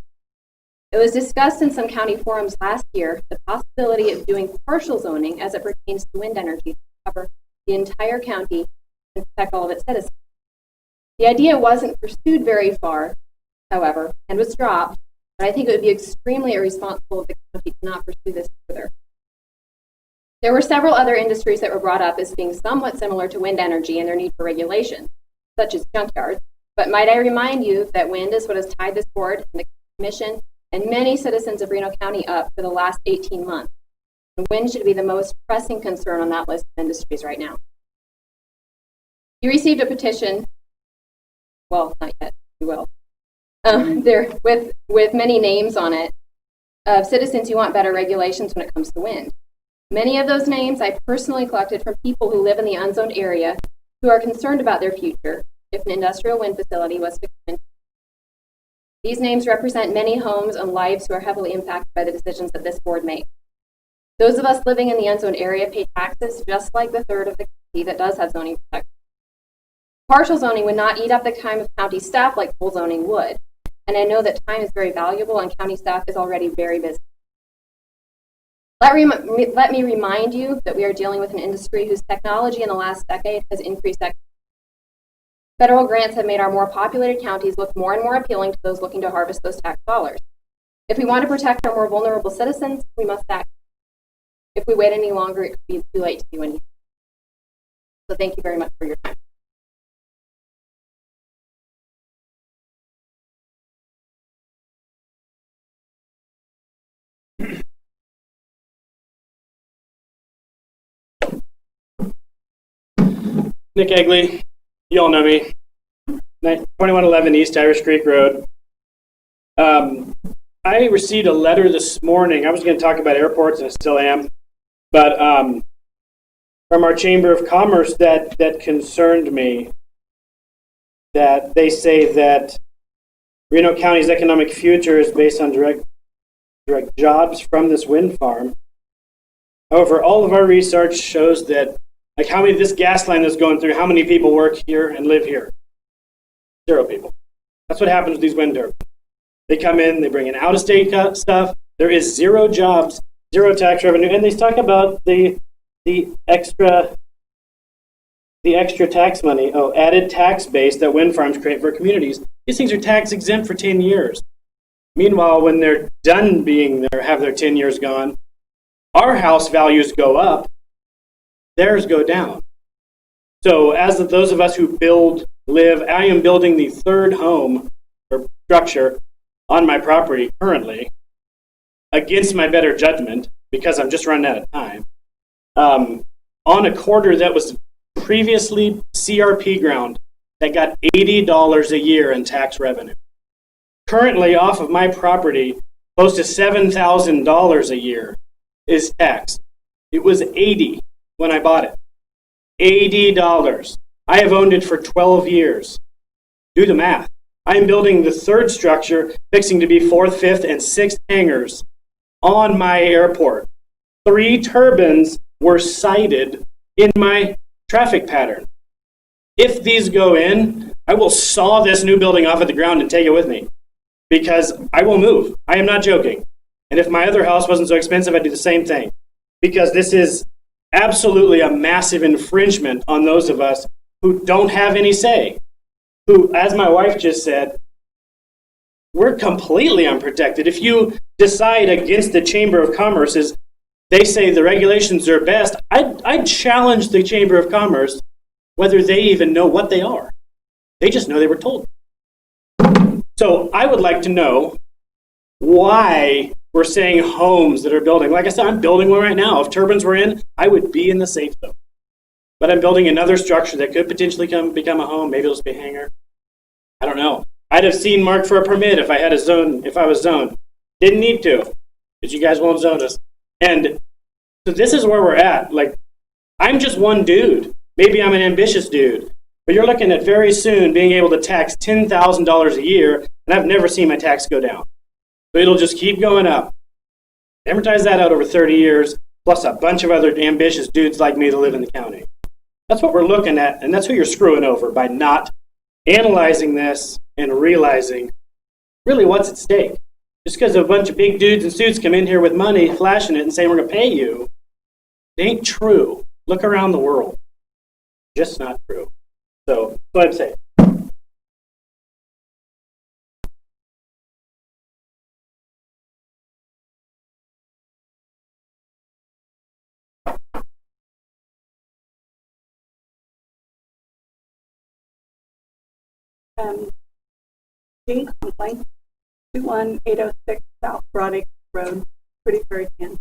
It was discussed in some county forums last year the possibility of doing partial zoning as it pertains to wind energy to cover the entire county and protect all of its citizens. The idea wasn't pursued very far, however, and was dropped, but I think it would be extremely irresponsible of the county to not pursue this further. There were several other industries that were brought up as being somewhat similar to wind energy and their need for regulation, such as junkyards. But might I remind you that wind is what has tied this board and the commission and many citizens of Reno County up for the last 18 months. And wind should be the most pressing concern on that list of industries right now. You received a petition, well, not yet, you will, there with many names on it of citizens who want better regulations when it comes to wind. Many of those names I personally collected from people who live in the unzoned area who are concerned about their future if an industrial wind facility was to come in. These names represent many homes and lives who are heavily impacted by the decisions that this board makes. Those of us living in the unzoned area pay taxes just like the third of the county that does have zoning protection. Partial zoning would not eat up the time of county staff like full zoning would, and I know that time is very valuable and county staff is already very busy. Let me remind you that we are dealing with an industry whose technology in the last decade has increased exponentially. Federal grants have made our more populated counties look more and more appealing to those looking to harvest those tax dollars. If we want to protect our more vulnerable citizens, we must act. If we wait any longer, it could be too late to do anything. So thank you very much for your time. Nick Egley, you all know me. 2111 East Irish Creek Road. I received a letter this morning. I was going to talk about airports, and I still am, but from our Chamber of Commerce that concerned me. That they say that Reno County's economic future is based on direct jobs from this wind farm. However, all of our research shows that, like, how many this gas line is going through, how many people work here and live here? 0 people. That's what happens with these wind turbines. They come in, they bring in out-of-state stuff. There is 0 jobs, 0 tax revenue, and they talk about the extra tax money, added tax base that wind farms create for communities. These things are tax exempt for 10 years. Meanwhile, when they're done being there, have their 10 years gone, our house values go up, theirs go down. So as those of us who live, I am building the 3rd home or structure on my property currently against my better judgment because I'm just running out of time on a quarter that was previously CRP ground that got $80 a year in tax revenue. Currently off of my property, close to $7,000 a year is taxed. It was $80 when I bought it. $80. I have owned it for 12 years. Do the math. I am building the 3rd structure, fixing to be 4th, 5th, and 6th hangars on my airport. 3 turbines were sighted in my traffic pattern. If these go in, I will saw this new building off at the ground and take it with me because I will move. I am not joking. And if my other house wasn't so expensive, I'd do the same thing because this is absolutely a massive infringement on those of us who don't have any say, who, as my wife just said, we're completely unprotected. If you decide against the Chamber of Commerce, is they say the regulations are best, I'd challenge the Chamber of Commerce whether they even know what they are. They just know they were told. So I would like to know why we're saying homes that are building. Like I said, I'm building one right now. If turbines were in, I would be in the safe zone. But I'm building another structure that could potentially become a home. Maybe it'll just be a hangar. I don't know. I'd have seen marked for a permit if I was zoned. Didn't need to, because you guys won't zone us. And so this is where we're at. Like, I'm just one dude. Maybe I'm an ambitious dude. But you're looking at very soon being able to tax $10,000 a year, and I've never seen my tax go down. So it'll just keep going up. Amortize that out over 30 years, plus a bunch of other ambitious dudes like me that live in the county. That's what we're looking at, and that's who you're screwing over by not analyzing this and realizing really what's at stake. Just because a bunch of big dudes in suits come in here with money, flashing it, and saying we're going to pay you, it ain't true. Look around the world. Just not true. So I'd say. Gene Conklin, 21806 South Broadacre Road, Pretty Prairie, Kansas.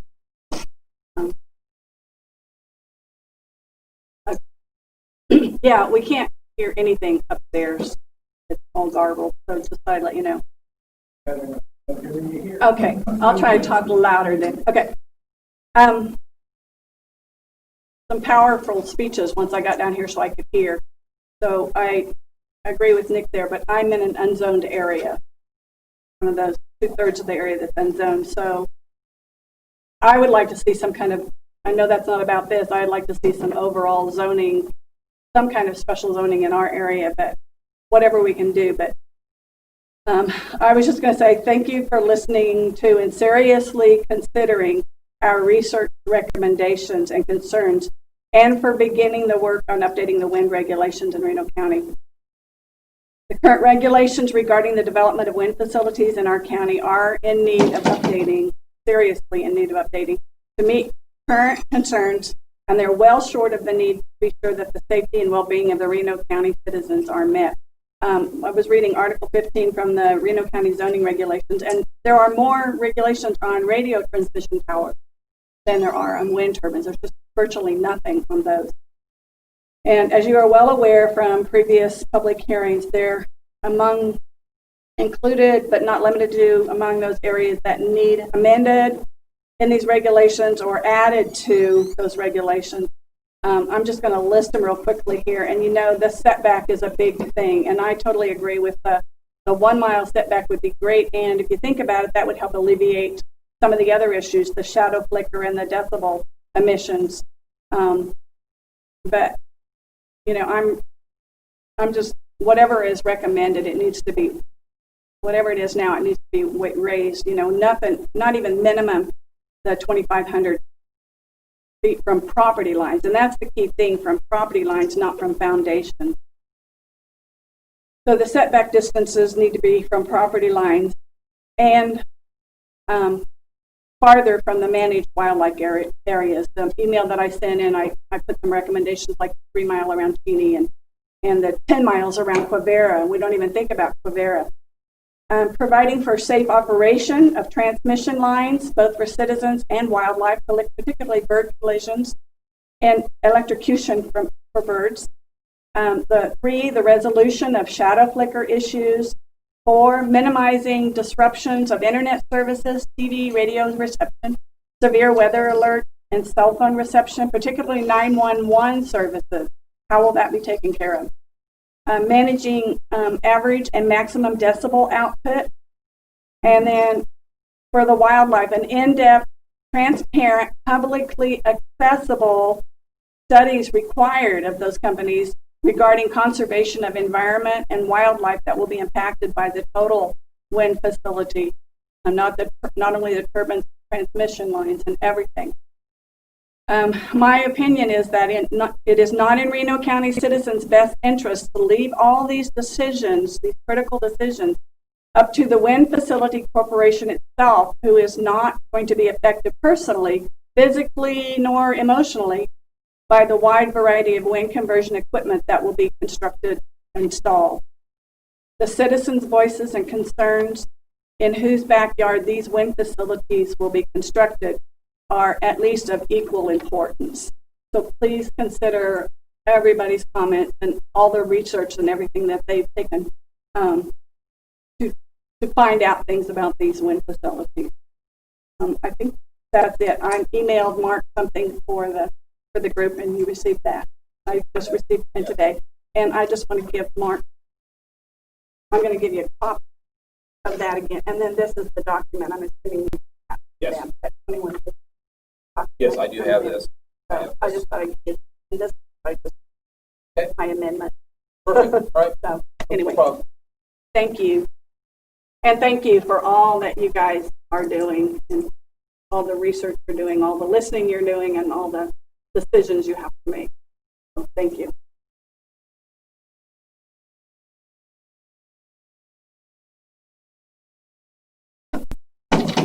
Yeah, we can't hear anything upstairs. It's all garbled, so just thought I'd let you know. Okay, I'll try to talk louder then. Okay. Some powerful speeches once I got down here so I could hear. So I agree with Nick there, but I'm in an unzoned area. One of those 2/3 of the area that's unzoned. So I would like to see some kind of, I know that's not about this, I'd like to see some overall zoning, some kind of special zoning in our area, but whatever we can do. But I was just going to say thank you for listening to and seriously considering our research recommendations and concerns, and for beginning the work on updating the wind regulations in Reno County. The current regulations regarding the development of wind facilities in our county are in need of updating, seriously in need of updating, to meet current concerns, and they're well short of the need to be sure that the safety and well-being of the Reno County citizens are met. I was reading Article 15 from the Reno County zoning regulations, and there are more regulations on radio transmission towers than there are on wind turbines. There's just virtually nothing on those. And as you are well aware from previous public hearings, they're included but not limited to among those areas that need amended in these regulations or added to those regulations. I'm just going to list them real quickly here. And you know, the setback is a big thing. And I totally agree with the 1 mile setback would be great. And if you think about it, that would help alleviate some of the other issues, the shadow flicker and the decibel emissions. But you know, I'm just, whatever is recommended, it needs to be, whatever it is now, it needs to be raised, you know, nothing, not even minimum the 2,500 feet from property lines. And that's the key thing, from property lines, not from foundations. So the setback distances need to be from property lines and farther from the managed wildlife areas. The email that I sent in, I put some recommendations like 3 mile around Cheney and the 10 miles around Quivira. We don't even think about Quivira. Providing for safe operation of transmission lines, both for citizens and wildlife, particularly bird collisions and electrocution for birds. The resolution of shadow flicker issues. 4, minimizing disruptions of internet services, TV, radio reception, severe weather alert, and cell phone reception, particularly 911 services. How will that be taken care of? Managing average and maximum decibel output. And then for the wildlife, an in-depth, transparent, publicly accessible studies required of those companies regarding conservation of environment and wildlife that will be impacted by the total wind facility, and not only the turbines, transmission lines, and everything. My opinion is that it is not in Reno County citizens' best interest to leave all these decisions, these critical decisions, up to the Wind Facility Corporation itself, who is not going to be affected personally, physically, nor emotionally by the wide variety of wind conversion equipment that will be constructed and installed. The citizens' voices and concerns in whose backyard these wind facilities will be constructed are at least of equal importance. So please consider everybody's comment and all the research and everything that they've taken to find out things about these wind facilities. I think that's it. I emailed Mark something for the group, and you received that. I just received it today, and I just want to give Mark. I'm going to give you a copy of that again, and then this is the document. I'm assuming you have Yes. that 21. Yes, I do have this. I just thought I'd give you this. Okay. My amendment. Perfect. Right. So anyway, No problem. thank you. And thank you for all that you guys are doing, and all the research you're doing, all the listening you're doing, and all the decisions you have to make. So thank you.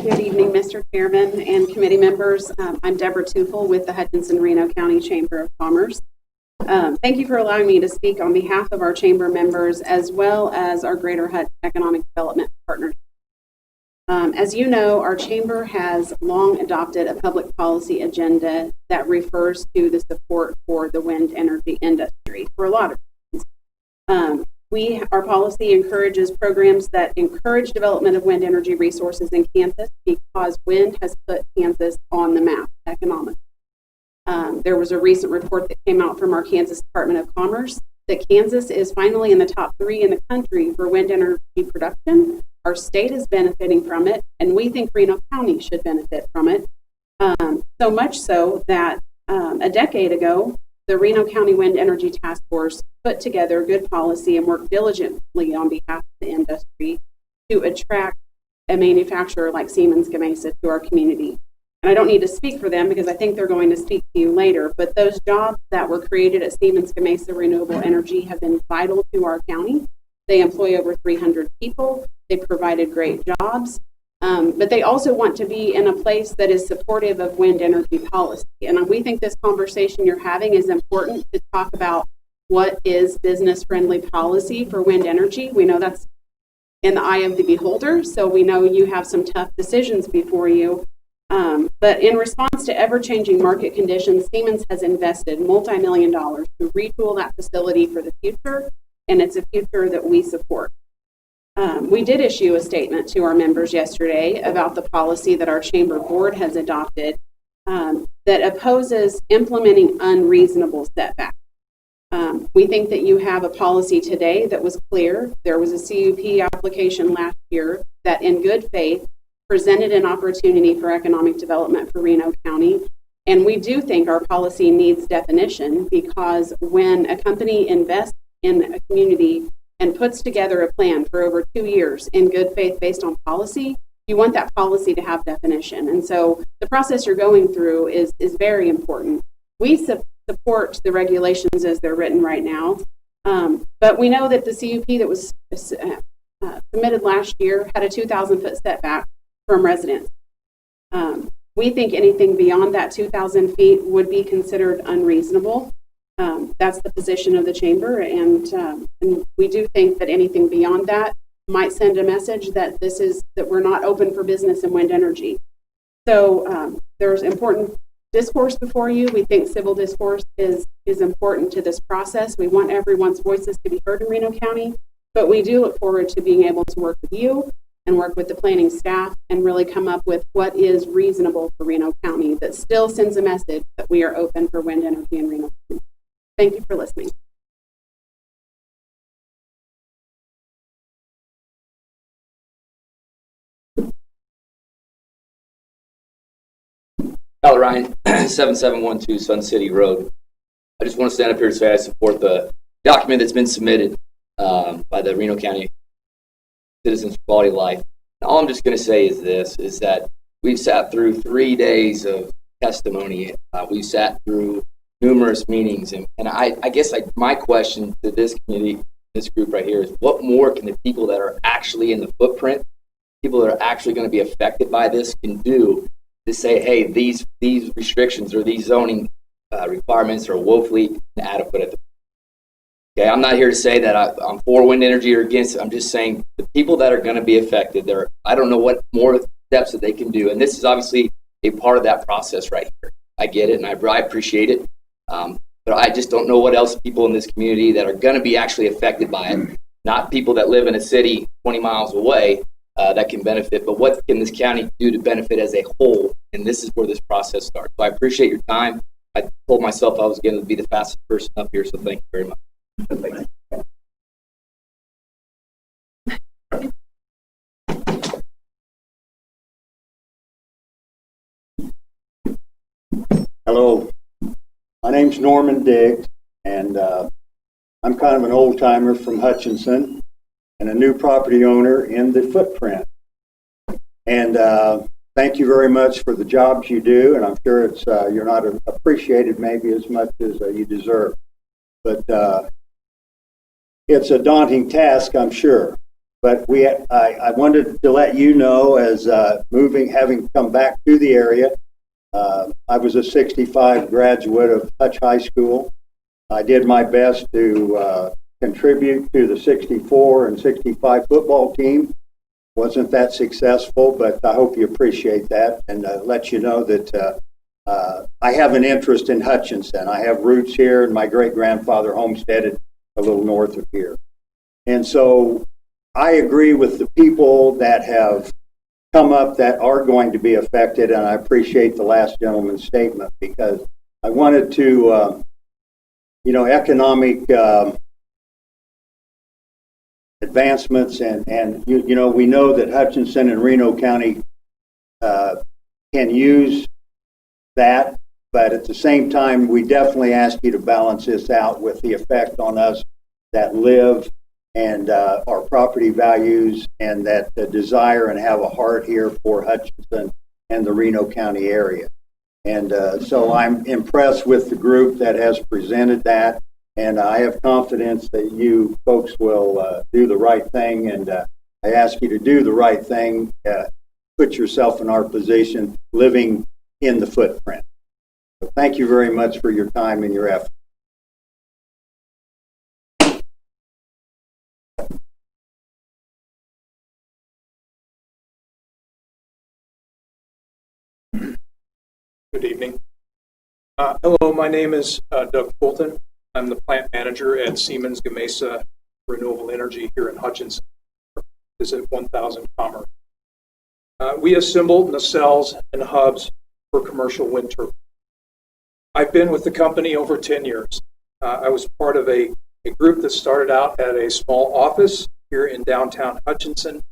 Good evening, Mr. Chairman and committee members. I'm Deborah Tufel with the Hutchinson-Reno County Chamber of Commerce. Thank you for allowing me to speak on behalf of our chamber members as well as our Greater Hut Economic Development Partnership. As you know, our chamber has long adopted a public policy agenda that refers to the support for the wind energy industry for a lot of reasons. Our policy encourages programs that encourage development of wind energy resources in Kansas because wind has put Kansas on the map economically. There was a recent report that came out from our Kansas Department of Commerce that Kansas is finally in the top 3 in the country for wind energy production. Our state is benefiting from it, and we think Reno County should benefit from it. So much so that a decade ago, the Reno County Wind Energy Task Force put together good policy and worked diligently on behalf of the industry to attract a manufacturer like Siemens Gamesa to our community. And I don't need to speak for them because I think they're going to speak to you later, but those jobs that were created at Siemens Gamesa Renewable Energy have been vital to our county. They employ over 300 people. They provided great jobs. But they also want to be in a place that is supportive of wind energy policy. And we think this conversation you're having is important to talk about what is business-friendly policy for wind energy. We know that's in the eye of the beholder, so we know you have some tough decisions before you. But in response to ever-changing market conditions, Siemens has invested multi-million dollars to retool that facility for the future, and it's a future that we support. We did issue a statement to our members yesterday about the policy that our chamber board has adopted that opposes implementing unreasonable setbacks. We think that you have a policy today that was clear. There was a CUP application last year that in good faith presented an opportunity for economic development for Reno County. And we do think our policy needs definition because when a company invests in a community and puts together a plan for over 2 years in good faith based on policy, you want that policy to have definition. And so the process you're going through is very important. We support the regulations as they're written right now, but we know that the CUP that was submitted last year had a 2,000-foot setback from residents. We think anything beyond that 2,000 feet would be considered unreasonable. That's the position of the chamber, and we do think that anything beyond that might send a message that that we're not open for business in wind energy. So there's important discourse before you. We think civil discourse is important to this process. We want everyone's voices to be heard in Reno County, but we do look forward to being able to work with you and work with the planning staff and really come up with what is reasonable for Reno County that still sends a message that we are open for wind energy in Reno County. Thank you for listening. Tyler Ryan, 7712 Sun City Road. I just want to stand up here and say I support the document that's been submitted by the Reno County Citizens for Quality of Life. And all I'm just going to say is this, is that we've sat through 3 days of testimony. We've sat through numerous meetings. And I guess my question to this committee, this group right here, is what more can the people that are actually in the footprint, people that are actually going to be affected by this, can do to say, hey, these restrictions or these zoning requirements are woefully inadequate at the Okay, I'm not here to say that I'm for wind energy or against it. I'm just saying the people that are going to be affected, I don't know what more steps that they can do. And this is obviously a part of that process right here. I get it, and I appreciate it. But I just don't know what else people in this community that are going to be actually affected by it, not people that live in a city 20 miles away that can benefit, but what can this county do to benefit as a whole? And this is where this process starts. So I appreciate your time. I told myself I was going to be the fastest person up here, so thank you very much. Hello, my name's Norman Diggs, and I'm kind of an old timer from Hutchinson and a new property owner in the footprint. And thank you very much for the jobs you do, and I'm sure it's you're not appreciated maybe as much as you deserve. But it's a daunting task, I'm sure. But I wanted to let you know, as having come back to the area, I was a 65 graduate of Hutch High School. I did my best to contribute to the 64 and 65 football team. Wasn't that successful, but I hope you appreciate that, and let you know that I have an interest in Hutchinson. I have roots here, and my great-grandfather homesteaded a little north of here. And so I agree with the people that have come up that are going to be affected, and I appreciate the last gentleman's statement, because I wanted to, economic advancements, and we know that Hutchinson and Reno County can use that, but at the same time, we definitely ask you to balance this out with the effect on us that live and our property values, and that desire and have a heart here for Hutchinson and the Reno County area. And so I'm impressed with the group that has presented that, and I have confidence that you folks will do the right thing, and I ask you to do the right thing, put yourself in our position, living in the footprint. So thank you very much for your time and your effort. Good evening. Hello, my name is Doug Fulton. I'm the plant manager at Siemens Gamesa Renewable Energy here in Hutchinson. This is at 1000 Commerce. We assemble nacelles and hubs for commercial wind turbines. I've been with the company over 10 years. I was part of a group that started out at a small office here in downtown Hutchinson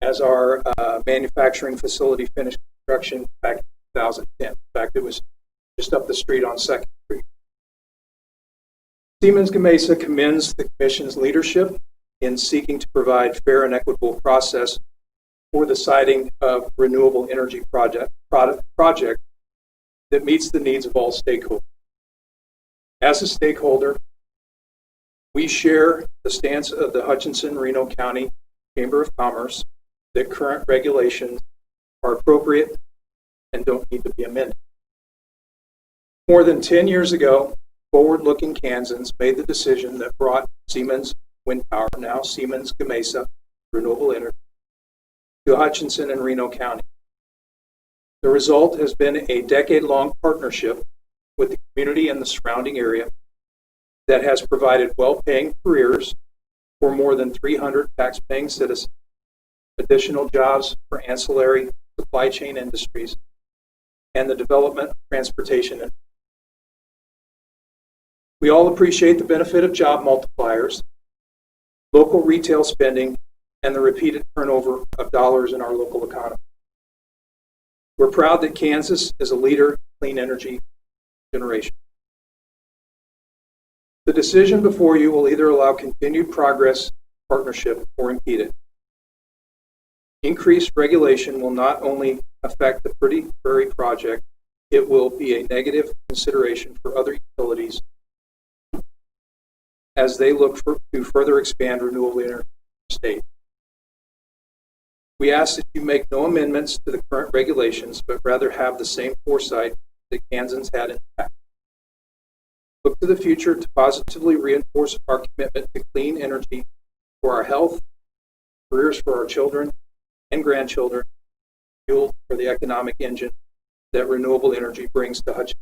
as our manufacturing facility finished construction back in 2010. In fact, it was just up the street on 2nd Street. Siemens Gamesa commends the Commission's leadership in seeking to provide fair and equitable process for the siting of renewable energy project that meets the needs of all stakeholders. As a stakeholder, we share the stance of the Hutchinson-Reno County Chamber of Commerce that current regulations are appropriate and don't need to be amended. More than 10 years ago, forward-looking Kansans made the decision that brought Siemens Wind Power, now Siemens Gamesa Renewable Energy, to Hutchinson and Reno County. The result has been a decade-long partnership with the community and the surrounding area that has provided well-paying careers for more than 300 tax-paying citizens, additional jobs for ancillary supply chain industries, and the development of transportation. We all appreciate the benefit of job multipliers, local retail spending, and the repeated turnover of dollars in our local economy. We're proud that Kansas is a leader in clean energy generation. The decision before you will either allow continued progress, partnership, or impede it. Increased regulation will not only affect the Pretty Prairie project, it will be a negative consideration for other utilities as they look to further expand renewable energy in the state. We ask that you make no amendments to the current regulations, but rather have the same foresight that Kansans had in the past. Look to the future to positively reinforce our commitment to clean energy for our health, careers for our children and grandchildren, fuel for the economic engine that renewable energy brings to Hutchinson.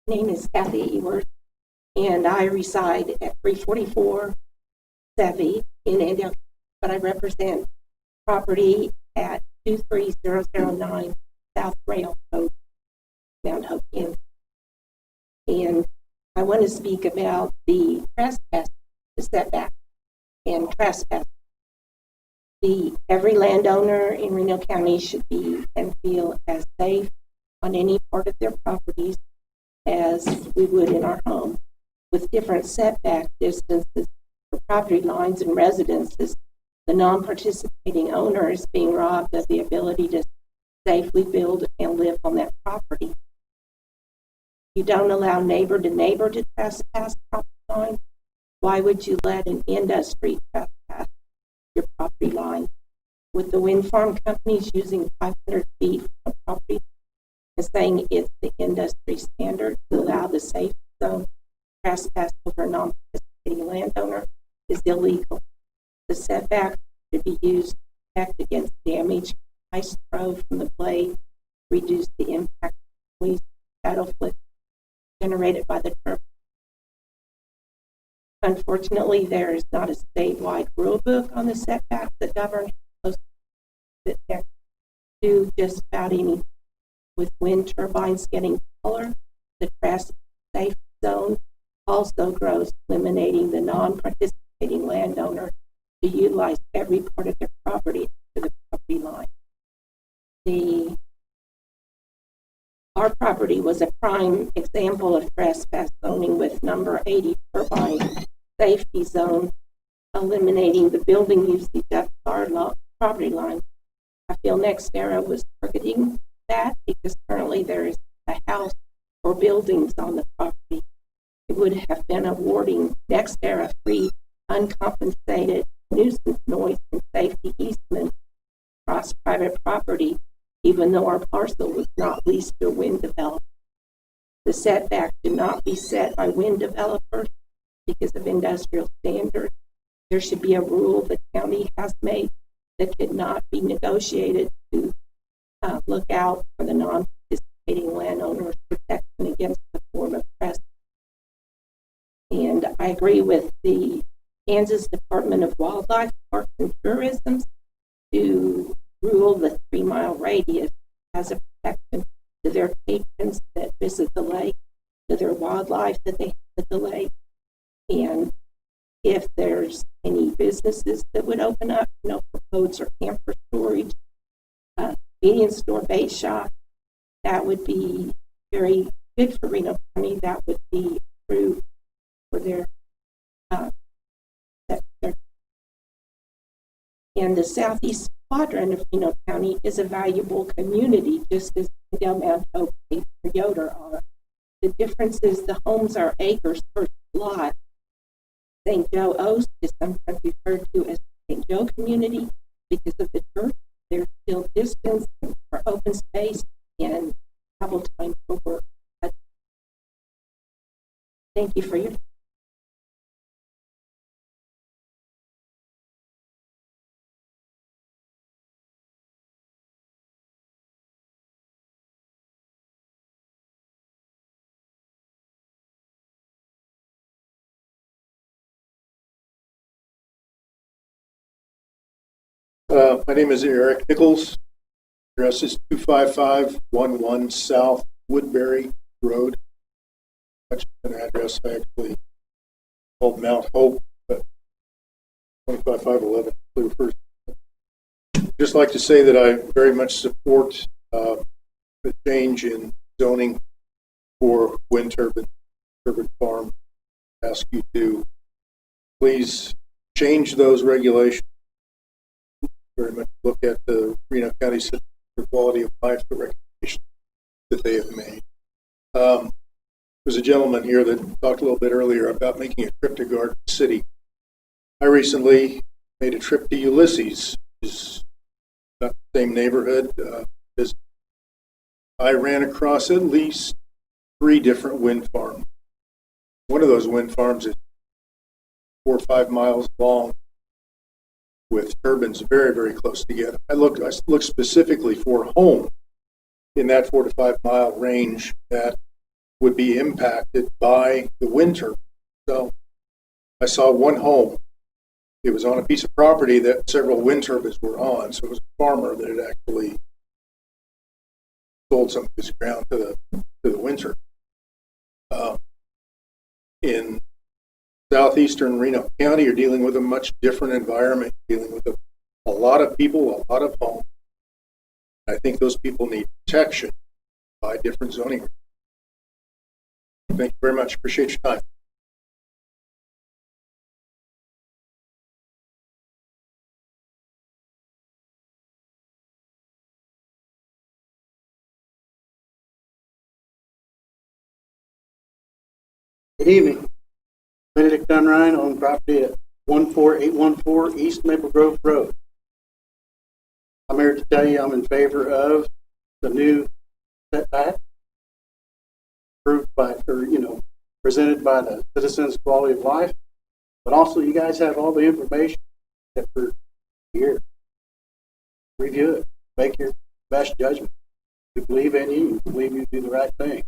My name is Kathy Ewert, and I reside at 344 Sevi in Antioch, but I represent property at 23009 South Rail Road, Mount Hope, Kansas. And I want to speak about the trespass, the setback, and trespass. Every landowner in Reno County should be and feel as safe on any part of their properties as we would in our home. With different setback distances for property lines and residences, the non-participating owner is being robbed of the ability to safely build and live on that property. You don't allow neighbor to trespass property line. Why would you let an industry trespass your property line? With the wind farm companies using 500 feet from property and saying it's the industry standard to allow the safe zone trespass over a non-participating landowner is illegal. The setback should be used to protect against damage, ice throw from the blade, reduce the impact of noise, shadow flip generated by the turbine. Unfortunately, there is not a statewide rule book on the setbacks that govern close to just about any. With wind turbines getting taller, the trespass safe zone also grows, eliminating the non-participating landowner to utilize every part of their property to the property line. Our property was a prime example of trespass zoning with number 80 turbine safety zone, eliminating the building usage of our property line. I feel NextEra was targeting that because currently there is a house or buildings on the property. It would have been awarding NextEra free, uncompensated nuisance noise and safety easement across private property, even though our parcel was not leased to a wind developer. The setback should not be set by wind developers because of industrial standards. There should be a rule the county has made that could not be negotiated to look out for the non-participating landowner's protection against the form of trespass. And I agree with the Kansas Department of Wildlife, Parks, and Tourism to rule the 3-mile radius as a protection to their patrons that visit the lake, to their wildlife that they have at the lake. And if there's any businesses that would open up, for boats or camper storage, convenience store, bait shop, that would be very good for Reno County. That would be approved for their and the southeast quadrant of Reno County is a valuable community, just as Mount Hope and Toyota are. The difference is the homes are acres per lot. St. Joe Oast is sometimes referred to as St. Joe community because of the church. There's still distance for open space and travel time for work. Thank you for your time. My name is Eric Nichols. Address is 25511 South Woodbury Road. That's an address I actually called Mount Hope, but 25511 Clear First. Just like to say that I very much support the change in zoning for wind turbine farm. Ask you to please change those regulations. Very much look at the Reno County Center for Quality of Life, the recommendations that they have made. There's a gentleman here that talked a little bit earlier about making a trip to Garden City. I recently made a trip to Ulysses, which is not the same neighborhood. I ran across at least 3 different wind farms. One of those wind farms is 4 or 5 miles long, with turbines very, very close together. I looked specifically for a home in that 4 to 5 mile range that would be impacted by the wind turbine. So I saw one home. It was on a piece of property that several wind turbines were on. So it was a farmer that had actually sold some of his ground to the wind turbine. In southeastern Reno County, you're dealing with a much different environment, dealing with a lot of people, a lot of homes. I think those people need protection by different zoning. Thank you very much. Appreciate your time. Good evening. Benedict Dunrine on property at 14814 East Maple Grove Road. I'm here to tell you I'm in favor of the new setback approved by, presented by the Citizens Quality of Life, but also you guys have all the information for here. Review it. Make your best judgment. We believe in you. We believe you do the right thing.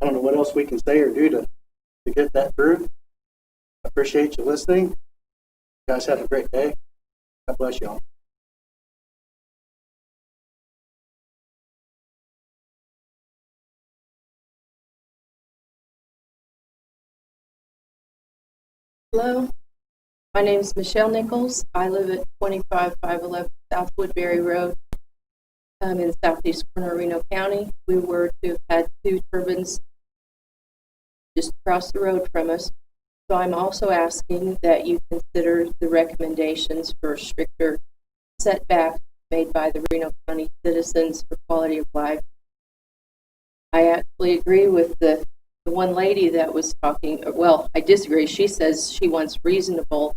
I don't know what else we can say or do to get that through. I appreciate you listening. You guys have a great day. God bless y'all. Hello, my name is Michele Nichols. I live at 25511 South Woodbury Road in the southeast corner of Reno County. We were to have had 2 turbines just across the road from us. So I'm also asking that you consider the recommendations for stricter setbacks made by the Reno County Citizens for Quality of Life. I actually agree with the one lady that was talking. Well, I disagree. She says she wants reasonable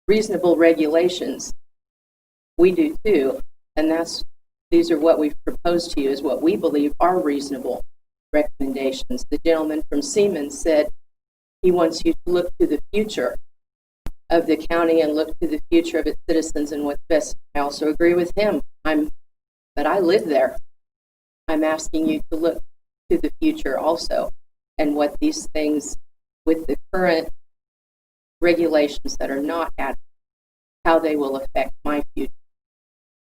regulations. We do too, and these are what we've proposed to you is what we believe are reasonable recommendations. The gentleman from Siemens said he wants you to look to the future of the county and look to the future of its citizens and what's best. I also agree with him. But I live there. I'm asking you to look to the future also and what these things with the current regulations that are not adequate, how they will affect my future.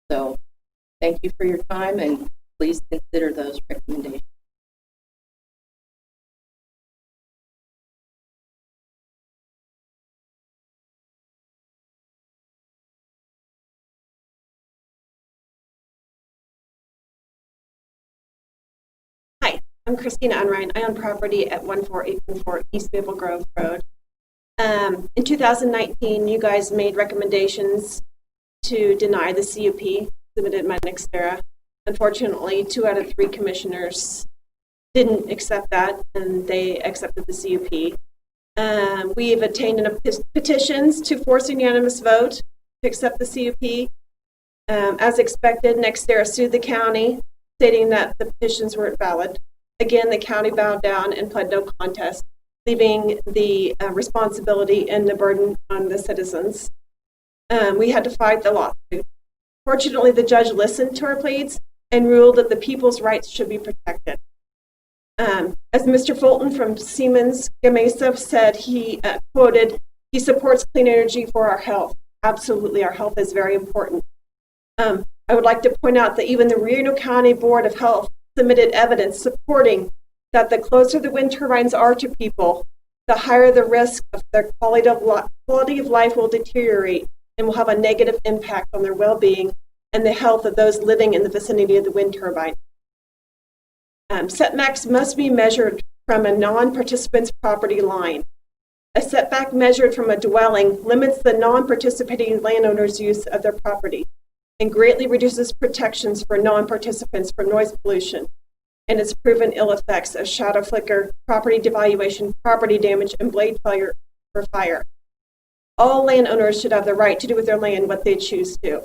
So thank you for your time and please consider those recommendations. I'm Christina Unrein. I own property at 14814 East Maple Grove Road. In 2019, you guys made recommendations to deny the CUP submitted by Nextera. Unfortunately, 2 out of 3 commissioners didn't accept that, and they accepted the CUP. We have obtained petitions to force unanimous vote to accept the CUP. As expected, Nextera sued the county, stating that the petitions weren't valid. Again, the county bowed down and pled no contest, leaving the responsibility and the burden on the citizens. We had to fight the lawsuit. Fortunately, the judge listened to our pleads and ruled that the people's rights should be protected. As Mr. Fulton from Siemens Gamesa said, he quoted, "He supports clean energy for our health." absolutely, our health is very important. I would like to point out that even the Reno County Board of Health submitted evidence supporting that the closer the wind turbines are to people, the higher the risk of their quality of life will deteriorate and will have a negative impact on their well-being and the health of those living in the vicinity of the wind turbine. Setbacks must be measured from a non-participant's property line. A setback measured from a dwelling limits the non-participating landowner's use of their property and greatly reduces protections for non-participants from noise pollution and its proven ill effects of shadow flicker, property devaluation, property damage, and blade failure for fire. All landowners should have the right to do with their land what they choose to,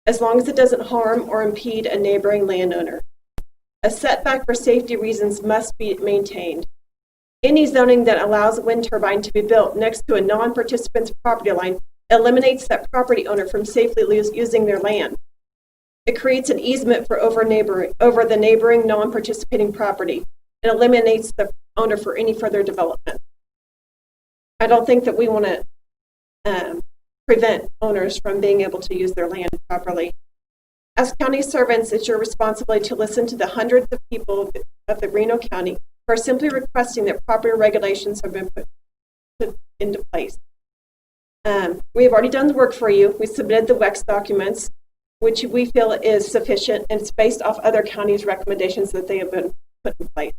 as long as it doesn't harm or impede a neighboring landowner. A setback for safety reasons must be maintained. Any zoning that allows a wind turbine to be built next to a non-participant's property line eliminates that property owner from safely using their land. It creates an easement for over the neighboring non-participating property and eliminates the owner for any further development. I don't think that we want to prevent owners from being able to use their land properly. As county servants, it's your responsibility to listen to the hundreds of people of the Reno County who are simply requesting that proper regulations have been put into place. We have already done the work for you. We submitted the WEX documents, which we feel is sufficient, and it's based off other counties' recommendations that they have been put in place.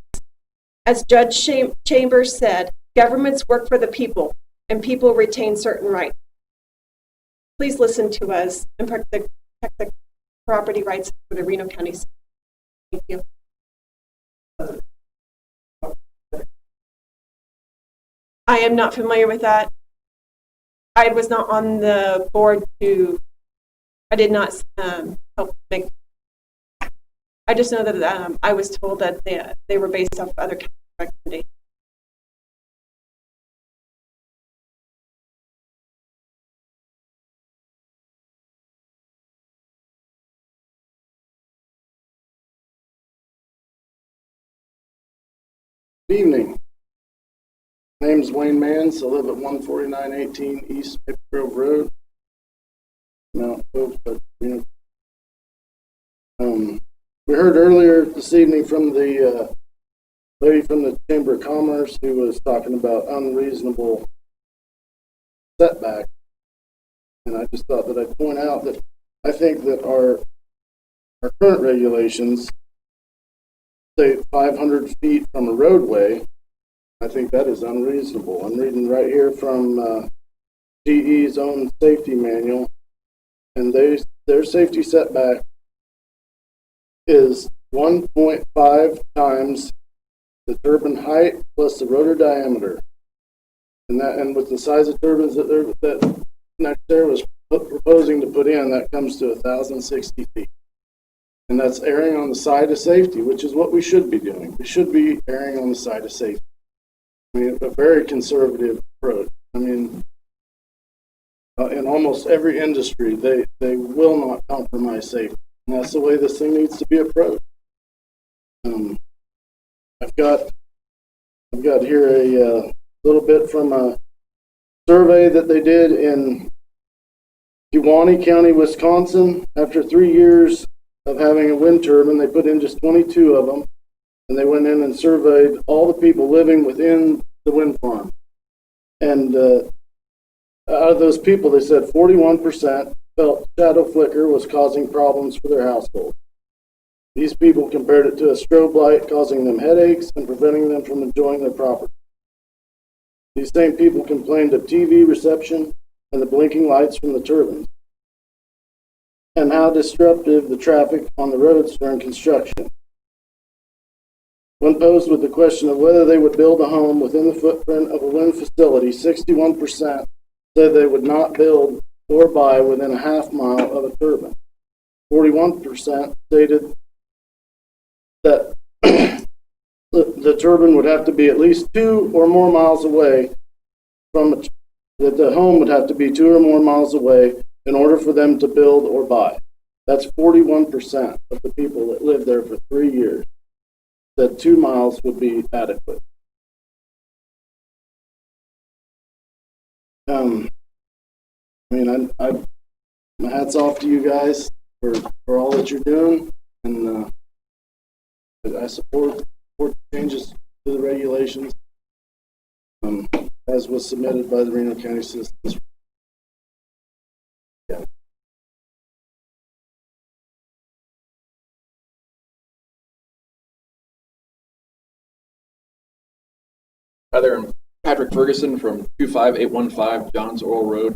As Judge Chambers said, governments work for the people, and people retain certain rights. Please listen to us and protect the property rights for the Reno County. Thank you. I am not familiar with that. I was not on the board I did not help make. I just know that I was told that they were based off other recommendations. Good evening. My name is Wayne Mans. I live at 14918 East Maple Grove Road, Mount Hope. We heard earlier this evening from the lady from the Chamber of Commerce who was talking about unreasonable setback. And I just thought that I'd point out that I think that our current regulations say 500 feet from a roadway. I think that is unreasonable. I'm reading right here from GE's own safety manual, and their safety setback is 1.5 times the turbine height plus the rotor diameter, and with the size of turbines that NextAir was proposing to put in, that comes to 1,060 feet. And that's erring on the side of safety, which is what we should be doing. We should be erring on the side of safety. I mean, a very conservative approach. I mean, in almost every industry, they will not compromise safety. And that's the way this thing needs to be approached. I've got here a little bit from a survey that they did in Kewaunee County, Wisconsin. After 3 years of having a wind turbine, they put in just 22 of them, and they went in and surveyed all the people living within the wind farm. And out of those people, they said 41% felt shadow flicker was causing problems for their household. These people compared it to a strobe light causing them headaches and preventing them from enjoying their property. These same people complained of TV reception and the blinking lights from the turbines, and how disruptive the traffic on the roads during construction. When posed with the question of whether they would build a home within the footprint of a wind facility, 61% said they would not build or buy within a half mile of a turbine. 41% stated that the turbine would have to be at least 2 or more miles away that the home would have to be 2 or more miles away in order for them to build or buy. That's 41% of the people that lived there for 3 years said 2 miles would be adequate. I mean, my hat's off to you guys for all that you're doing, and I support changes to the regulations as was submitted by the Reno County Citizens. Yeah. Hi there, I'm Patrick Ferguson from 25815 Johns Oil Road,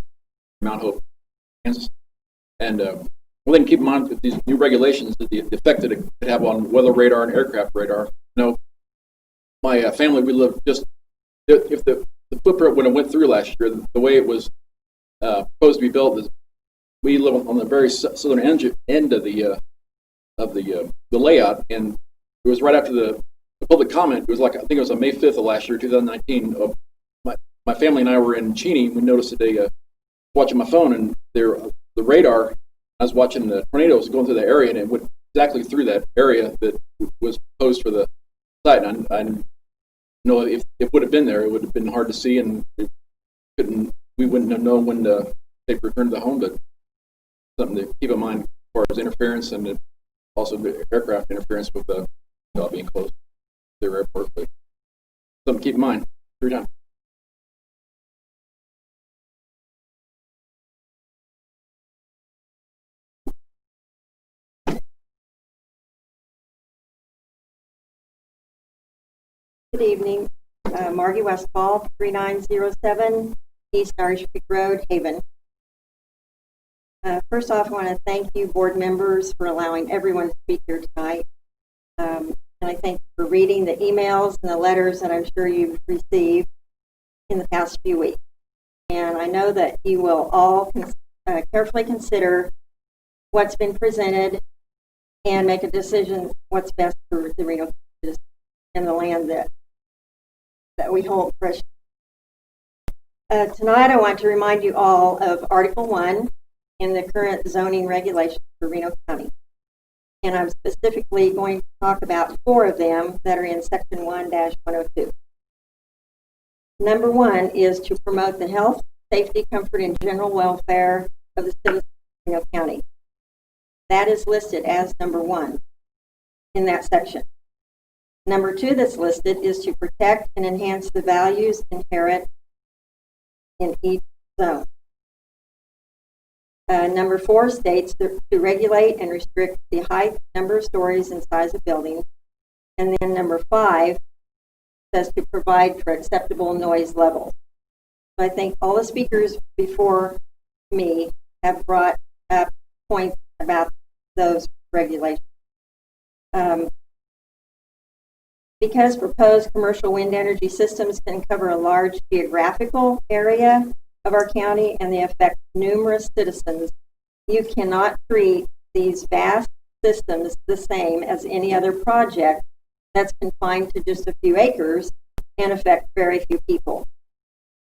Mount Hope, Kansas. And one thing to keep in mind with these new regulations is the effect that it could have on weather radar and aircraft radar. You know, my family, we live just, if the footprint when it went through last year, the way it was supposed to be built, is we live on the very southern end of the layout, and it was right after the public comment. It was like, I think it was on May 5th of last year, 2019. My family and I were in Cheney. We noticed that watching my phone, and the radar, I was watching the tornadoes going through the area, and it went exactly through that area that was proposed for the site. And I know if it would have been there, it would have been hard to see, and we wouldn't have known when to take return to the home. But something to keep in mind as far as interference, and also the aircraft interference with the job being closed to their airport. But something to keep in mind every time. Good evening. Margie Westfall, 3907 East Irish Creek Road, Haven. First off, I want to thank you, board members, for allowing everyone to speak here tonight. And I thank you for reading the emails and the letters that I'm sure you've received in the past few weeks. And I know that you will all carefully consider what's been presented and make a decision what's best for the Reno and the land that we hold precious. Tonight I want to remind you all of Article 1 in the current zoning regulations for Reno County. And I'm specifically going to talk about 4 of them that are in Section 1-102. Number 1 is to promote the health, safety, comfort, and general welfare of the citizens of Reno County. That is listed as number 1 in that section. Number 2 that's listed is to protect and enhance the values inherent in each zone. Number 4 states to regulate and restrict the height, number of stories, and size of buildings. And then number 5 says to provide for acceptable noise levels. So I think all the speakers before me have brought up points about those regulations. Because proposed commercial wind energy systems can cover a large geographical area of our county and they affect numerous citizens, you cannot treat these vast systems the same as any other project that's confined to just a few acres and affect very few people.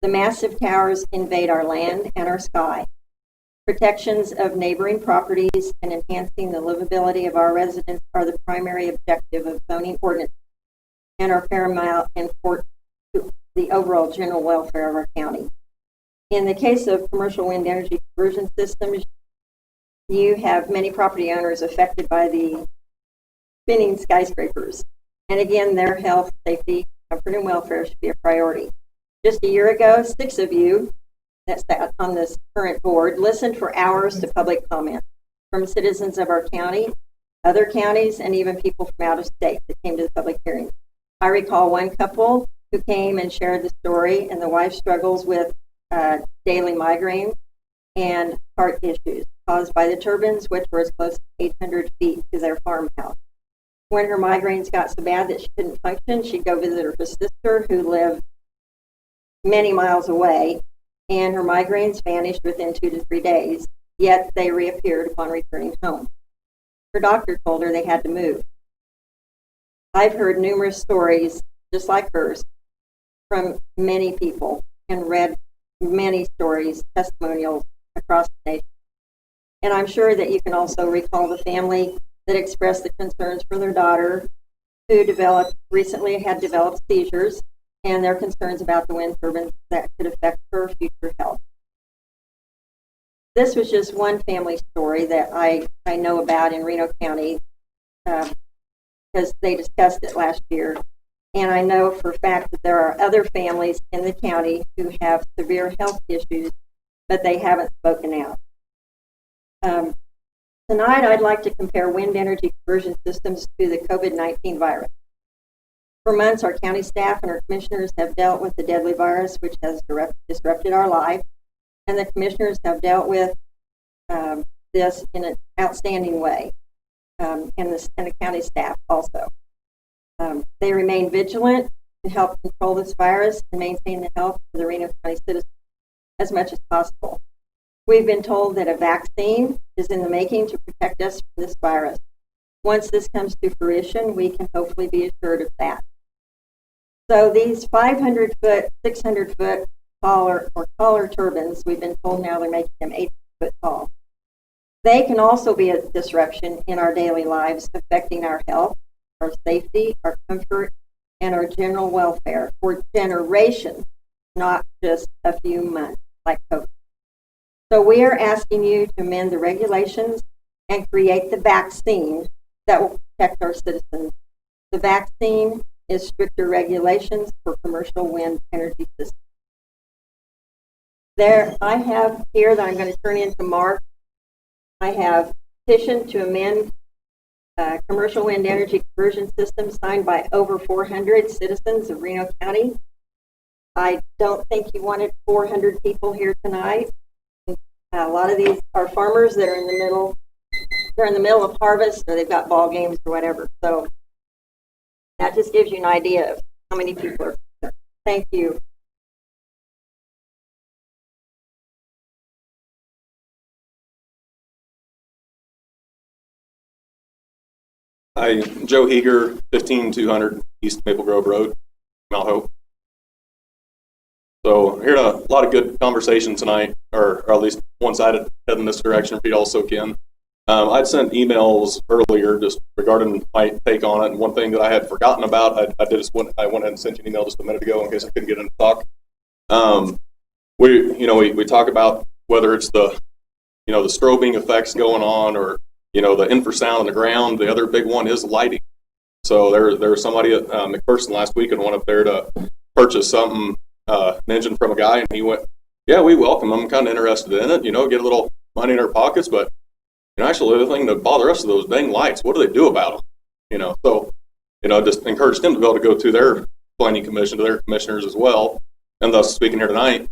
The massive towers invade our land and our sky. Protections of neighboring properties and enhancing the livability of our residents are the primary objective of zoning ordinance and are paramount and important to the overall general welfare of our county. In the case of commercial wind energy conversion systems, you have many property owners affected by the spinning skyscrapers. And again, their health, safety, comfort, and welfare should be a priority. Just a year ago, 6 of you that sat on this current board listened for hours to public comment from citizens of our county, other counties, and even people from out of state that came to the public hearings. I recall one couple who came and shared the story, and the wife struggles with daily migraine and heart issues caused by the turbines, which were as close to 800 feet to their farmhouse. When her migraines got so bad that she couldn't function, she'd go visit her sister who lived many miles away, and her migraines vanished within 2 to 3 days, yet they reappeared upon returning home. Her doctor told her they had to move. I've heard numerous stories just like hers from many people and read many stories, testimonials across the nation. And I'm sure that you can also recall the family that expressed the concerns for their daughter who recently had developed seizures and their concerns about the wind turbines that could affect her future health. this was just one family story that I know about in Reno County because they discussed it last year. And I know for a fact that there are other families in the county who have severe health issues, but they haven't spoken out. Tonight, I'd like to compare wind energy conversion systems to the COVID-19 virus. For months, our county staff and our commissioners have dealt with the deadly virus, which has disrupted our life, and the commissioners have dealt with this in an outstanding way, and the county staff also. They remain vigilant to help control this virus and maintain the health of the Reno County citizens as much as possible. We've been told that a vaccine is in the making to protect us from this virus. Once this comes to fruition, we can hopefully be assured of that. So these 500-foot, 600-foot taller turbines, we've been told now they're making them 8-foot tall. They can also be a disruption in our daily lives, affecting our health, our safety, our comfort, and our general welfare for generations, not just a few months like COVID. So we are asking you to amend the regulations and create the vaccine that will protect our citizens. The vaccine is stricter regulations for commercial wind energy systems. There, I have here that I'm going to turn into Mark. I have petitioned to amend commercial wind energy conversion system signed by over 400 citizens of Reno County. I don't think you wanted 400 people here tonight. A lot of these are farmers that are in the middle. They're in the middle of harvest, or they've got ball games or whatever. So that just gives you an idea of how many people are there. Thank you. Hi, Joe Heeger, 15200 East Maple Grove Road, Mount Hope. So hearing a lot of good conversation tonight, or at least one-sided head in this direction for you to also can. I'd sent emails earlier just regarding my take on it, and one thing that I had forgotten about, I went ahead and sent you an email just a minute ago in case I couldn't get in to talk. We talk about whether it's the strobing effects going on, or the infrasound on the ground. The other big one is lighting. So there was somebody at McPherson last week and went up there to purchase something, an engine from a guy, and he went, yeah, we welcome them. I'm kind of interested in it, get a little money in our pockets, but actually the thing that bother us are those dang lights. What do they do about them? So just encouraged him to be able to go to their planning commission, to their commissioners as well, and thus speaking here tonight.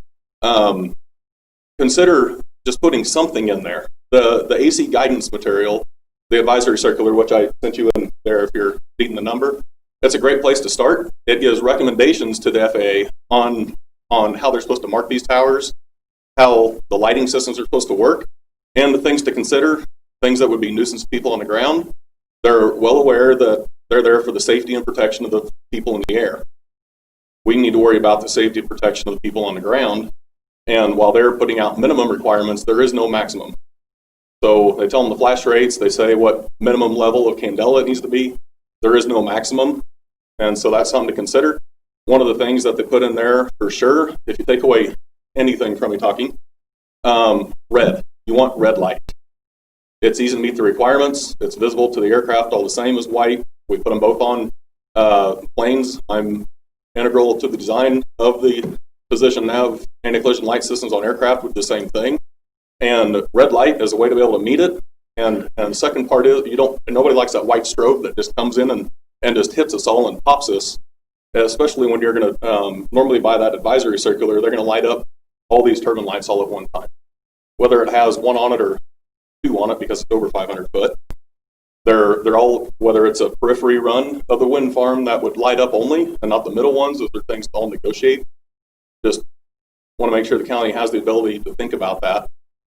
Consider just putting something in there. The AC guidance material, the advisory circular, which I sent you in there if you're beating the number, that's a great place to start. It gives recommendations to the FAA on how they're supposed to mark these towers, how the lighting systems are supposed to work, and the things to consider, things that would be nuisance people on the ground. They're well aware that they're there for the safety and protection of the people in the air. We need to worry about the safety and protection of the people on the ground, and while they're putting out minimum requirements, there is no maximum. So they tell them the flash rates, they say what minimum level of candela it needs to be. There is no maximum, and so that's something to consider. One of the things that they put in there for sure, if you take away anything from me talking, red. You want red light. It's easy to meet the requirements. It's visible to the aircraft all the same as white. We put them both on planes. I'm integral to the design of the position nav anti-collision light systems on aircraft with the same thing. And red light is a way to be able to meet it. And the second part is nobody likes that white strobe that just comes in and just hits us all and pops us, especially when you're going to normally buy that advisory circular, they're going to light up all these turbine lights all at one time. Whether it has one on it or two on it because it's over 500 foot, they're all, whether it's a periphery run of the wind farm that would light up only and not the middle ones, those are things to all negotiate. Just want to make sure the county has the ability to think about that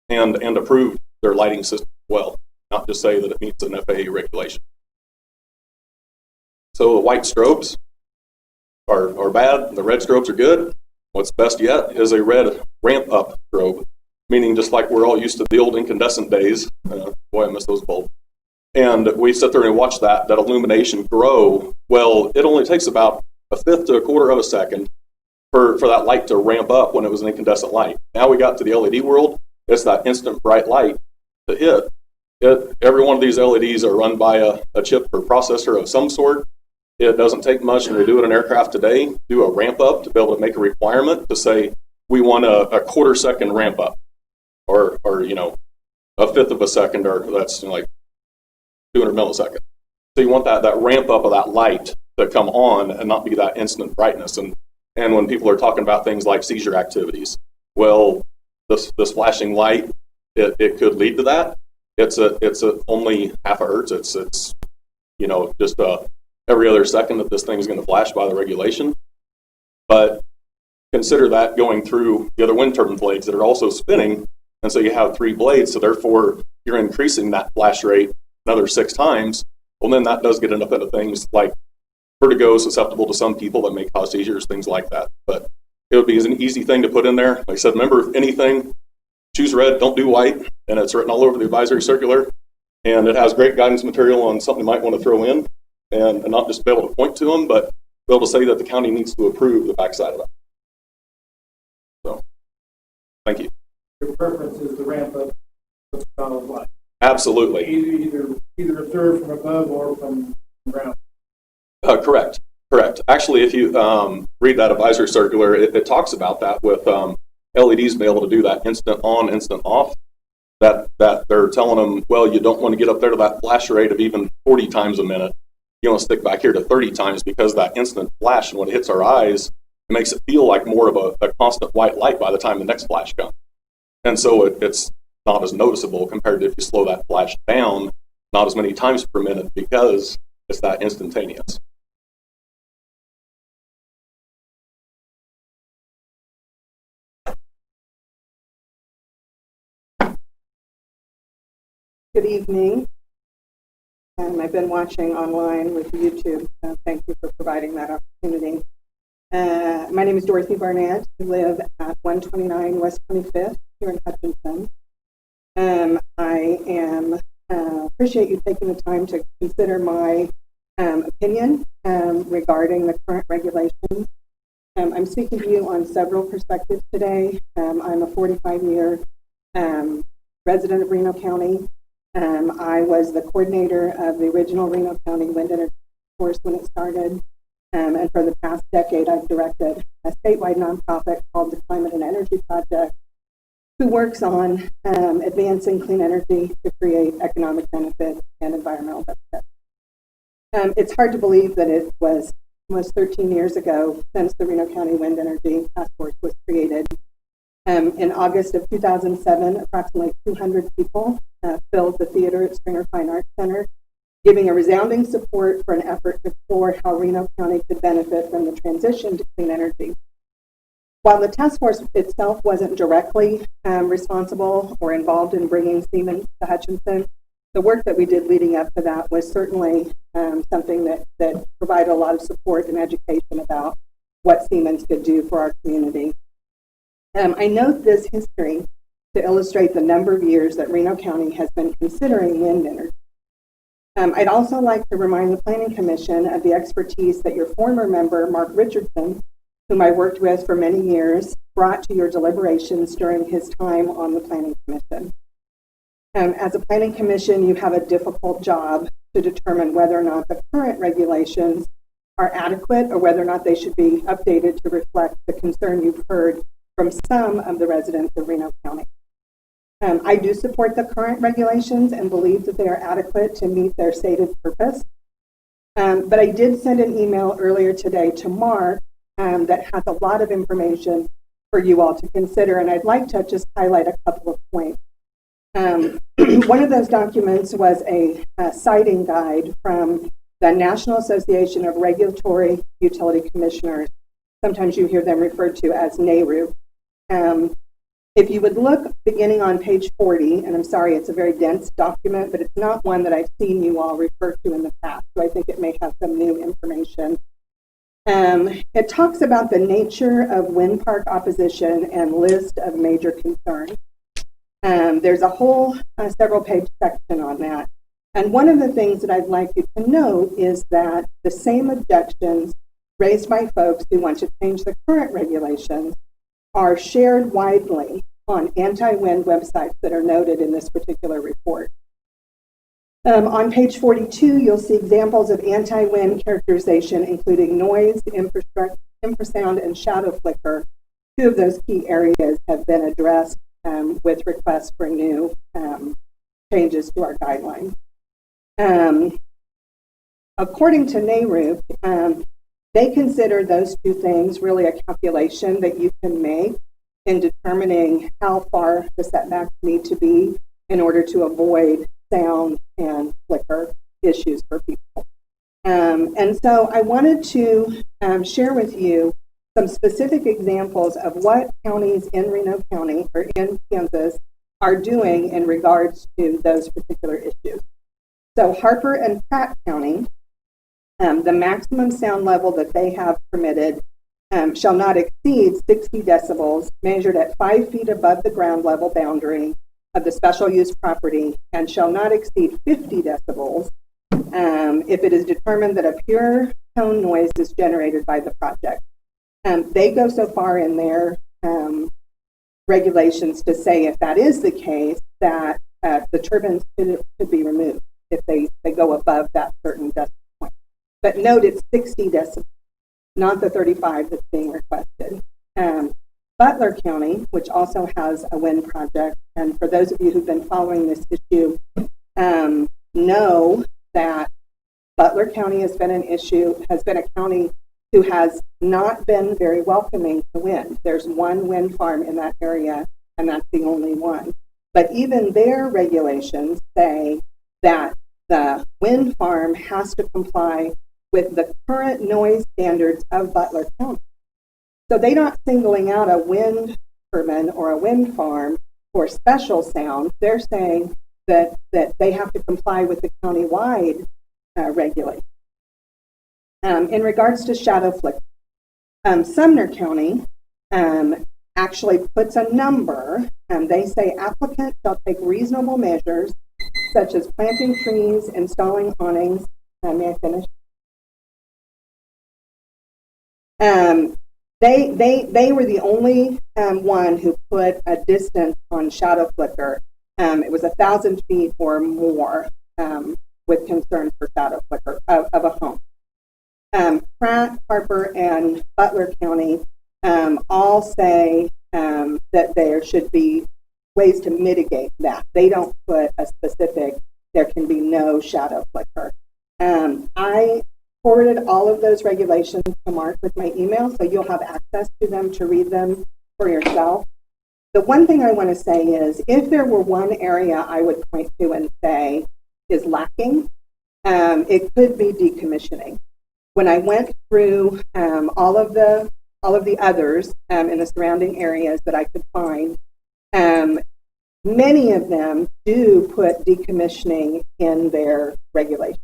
and approve their lighting system as well, not just say that it meets an FAA regulation. So the white strobes are bad, the red strobes are good. What's best yet is a red ramp up strobe, meaning just like we're all used to the old incandescent days. Boy, I miss those bulbs. And we sit there and watch that illumination grow. Well, it only takes about a fifth to a quarter of a second for that light to ramp up when it was an incandescent light. Now we got to the LED world. it's that instant bright light to hit. Every one of these LEDs are run by a chip or processor of some sort. It doesn't take much, and they do it in aircraft today, do a ramp up to be able to make a requirement to say, we want a quarter-second ramp up, or a fifth of a second, or that's like 200 milliseconds. So you want that ramp up of that light to come on and not be that instant brightness. And when people are talking about things like seizure activities, well, this flashing light, it could lead to that. It's only half a hertz. It's just every other second that this thing is going to flash by the regulation. But consider that going through the other wind turbine blades that are also spinning, and so you have 3 blades, so therefore you're increasing that flash rate another 6 times. Well, then that does get up into things like vertigo, susceptible to some people that may cause seizures, things like that. But it would be an easy thing to put in there. Like I said, remember, if anything, choose red, don't do white, and it's written all over the advisory circular, and it has great guidance material on something you might want to throw in, and not just be able to point to them, but be able to say that the county needs to approve the backside of it. So, thank you. Your preference is the ramp up of solid light. Absolutely. Either observed from above or from ground. Correct. Actually, if you read that advisory circular, it talks about that with LEDs being able to do that instant on, instant off. That they're telling them, well, you don't want to get up there to that flash rate of even 40 times a minute. You want to stick back here to 30 times, because that instant flash, and when it hits our eyes, it makes it feel like more of a constant white light by the time the next flash comes. And so it's not as noticeable compared to if you slow that flash down, not as many times per minute, because it's that instantaneous. Good evening. I've been watching online with YouTube. Thank you for providing that opportunity. My name is Dorothy Barnett. I live at 129 West 25th here in Hutchinson. I appreciate you taking the time to consider my opinion regarding the current regulations. I'm speaking to you on several perspectives today. I'm a 45-year resident of Reno County. I was the coordinator of the original Reno County Wind Energy Force when it started, and for the past decade I've directed a statewide nonprofit called the Climate and Energy Project, who works on advancing clean energy to create economic benefit and environmental benefit. It's hard to believe that it was almost 13 years ago since the Reno County Wind Energy Task Force was created. In August of 2007, approximately 200 people filled the theater at Stringer Fine Arts Center, giving a resounding support for an effort to explore how Reno County could benefit from the transition to clean energy. While the task force itself wasn't directly responsible or involved in bringing Siemens to Hutchinson, the work that we did leading up to that was certainly something that provided a lot of support and education about what Siemens could do for our community. I note this history to illustrate the number of years that Reno County has been considering wind energy. I'd also like to remind the Planning Commission of the expertise that your former member, Mark Richardson, whom I worked with for many years, brought to your deliberations during his time on the Planning Commission. As a Planning Commission, you have a difficult job to determine whether or not the current regulations are adequate or whether or not they should be updated to reflect the concern you've heard from some of the residents of Reno County. I do support the current regulations and believe that they are adequate to meet their stated purpose. But I did send an email earlier today to Mark that has a lot of information for you all to consider, and I'd like to just highlight a couple of points. One of those documents was a siting guide from the National Association of Regulatory Utility Commissioners. Sometimes you hear them referred to as NARU. If you would look beginning on page 40, and I'm sorry, it's a very dense document, but it's not one that I've seen you all refer to in the past, so I think it may have some new information. It talks about the nature of wind park opposition and list of major concerns. There's a whole several page section on that. And one of the things that I'd like you to note is that the same objections raised by folks who want to change the current regulations are shared widely on anti-wind websites that are noted in this particular report. On page 42, you'll see examples of anti-wind characterization, including noise, infrasound, and shadow flicker. Two of those key areas have been addressed with requests for new changes to our guidelines. According to NARUC, they consider those two things really a calculation that you can make in determining how far the setbacks need to be in order to avoid sound and flicker issues for people. And so I wanted to share with you some specific examples of what counties in Reno County or in Kansas are doing in regards to those particular issues. So Harper and Pratt County, the maximum sound level that they have permitted shall not exceed 60 decibels measured at 5 feet above the ground level boundary of the special use property and shall not exceed 50 decibels if it is determined that a pure tone noise is generated by the project. They go so far in their regulations to say if that is the case, that the turbines could be removed if they go above that certain decibel point. But note it's 60 decibels, not the 35 that's being requested. Butler County, which also has a wind project, and for those of you who've been following this issue, know that Butler County has been a county who has not been very welcoming to wind. There's one wind farm in that area, and that's the only one. But even their regulations say that the wind farm has to comply with the current noise standards of Butler County. So they're not singling out a wind turbine or a wind farm for special sound. They're saying that they have to comply with the county-wide regulations. In regards to shadow flicker, Sumner County actually puts a number. They say applicant shall take reasonable measures such as planting trees, installing awnings. May I finish? They were the only one who put a distance on shadow flicker. It was 1,000 feet or more with concern for shadow flicker of a home. Pratt, Harper, and Butler County all say that there should be ways to mitigate that. They don't put a specific, there can be no shadow flicker. I forwarded all of those regulations to Mark with my email, so you'll have access to them to read them for yourself. The one thing I want to say is, if there were one area I would point to and say is lacking, it could be decommissioning. When I went through all of the others in the surrounding areas that I could find, many of them do put decommissioning in their regulations.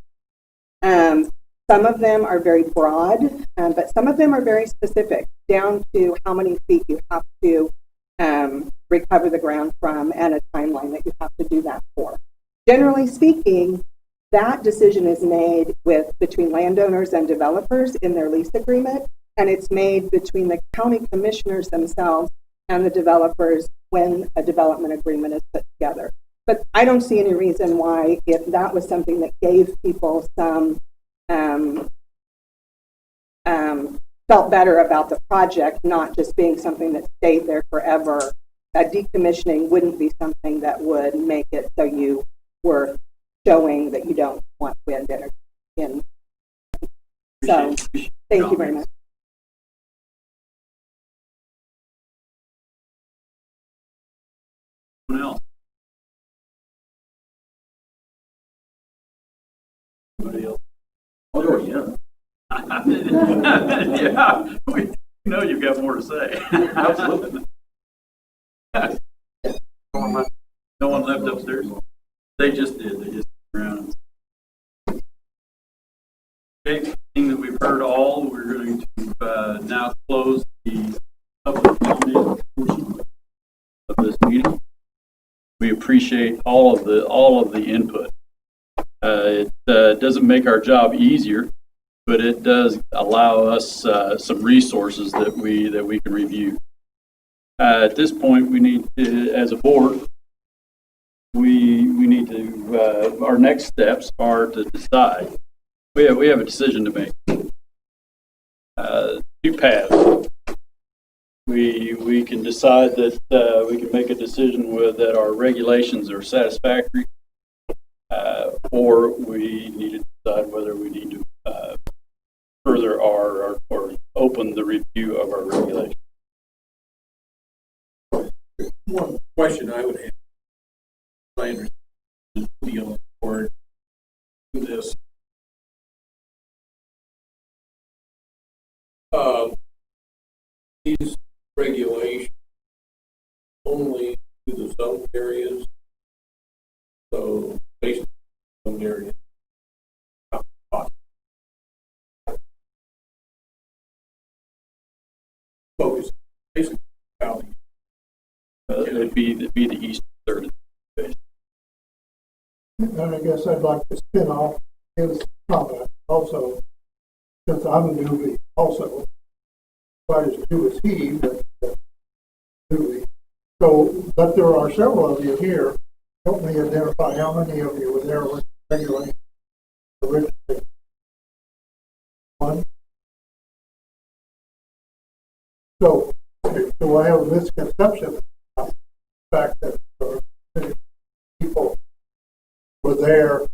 Some of them are very broad, but some of them are very specific, down to how many feet you have to recover the ground from and a timeline that you have to do that for. Generally speaking, that decision is made between landowners and developers in their lease agreement, and it's made between the county commissioners themselves and the developers when a development agreement is put together. But I don't see any reason why, if that was something that gave people some felt better about the project, not just being something that stayed there forever, that decommissioning wouldn't be something that would make it so you were showing that you don't want wind energy in. So, thank you very much. Anyone else? Anybody else? Oh, yeah. Yeah, we know you've got more to say. Absolutely. No one left upstairs? They just did. They just went around. Okay, seeing that we've heard all, we're going to now close the public comment portion of this meeting. We appreciate all of the input. It doesn't make our job easier, but it does allow us some resources that we can review. At this point, we need to, as a board, we need to, our next steps are to decide. We have a decision to make. Two paths. We can decide that we can make a decision that our regulations are satisfactory, or we need to decide whether we need to further or open the review of our regulations. One question I would have, I understand the on board with this. These regulations only to the zone areas, so basically zone areas. Focus basically county. It'd be the east third. And I guess I'd like to spin off his comment also, since I'm a newbie also, quite as new as he, but newbie. So, but there are several of you here. Help me identify how many of you were there with regulation originally. One. So I have a misconception about the fact that people were there.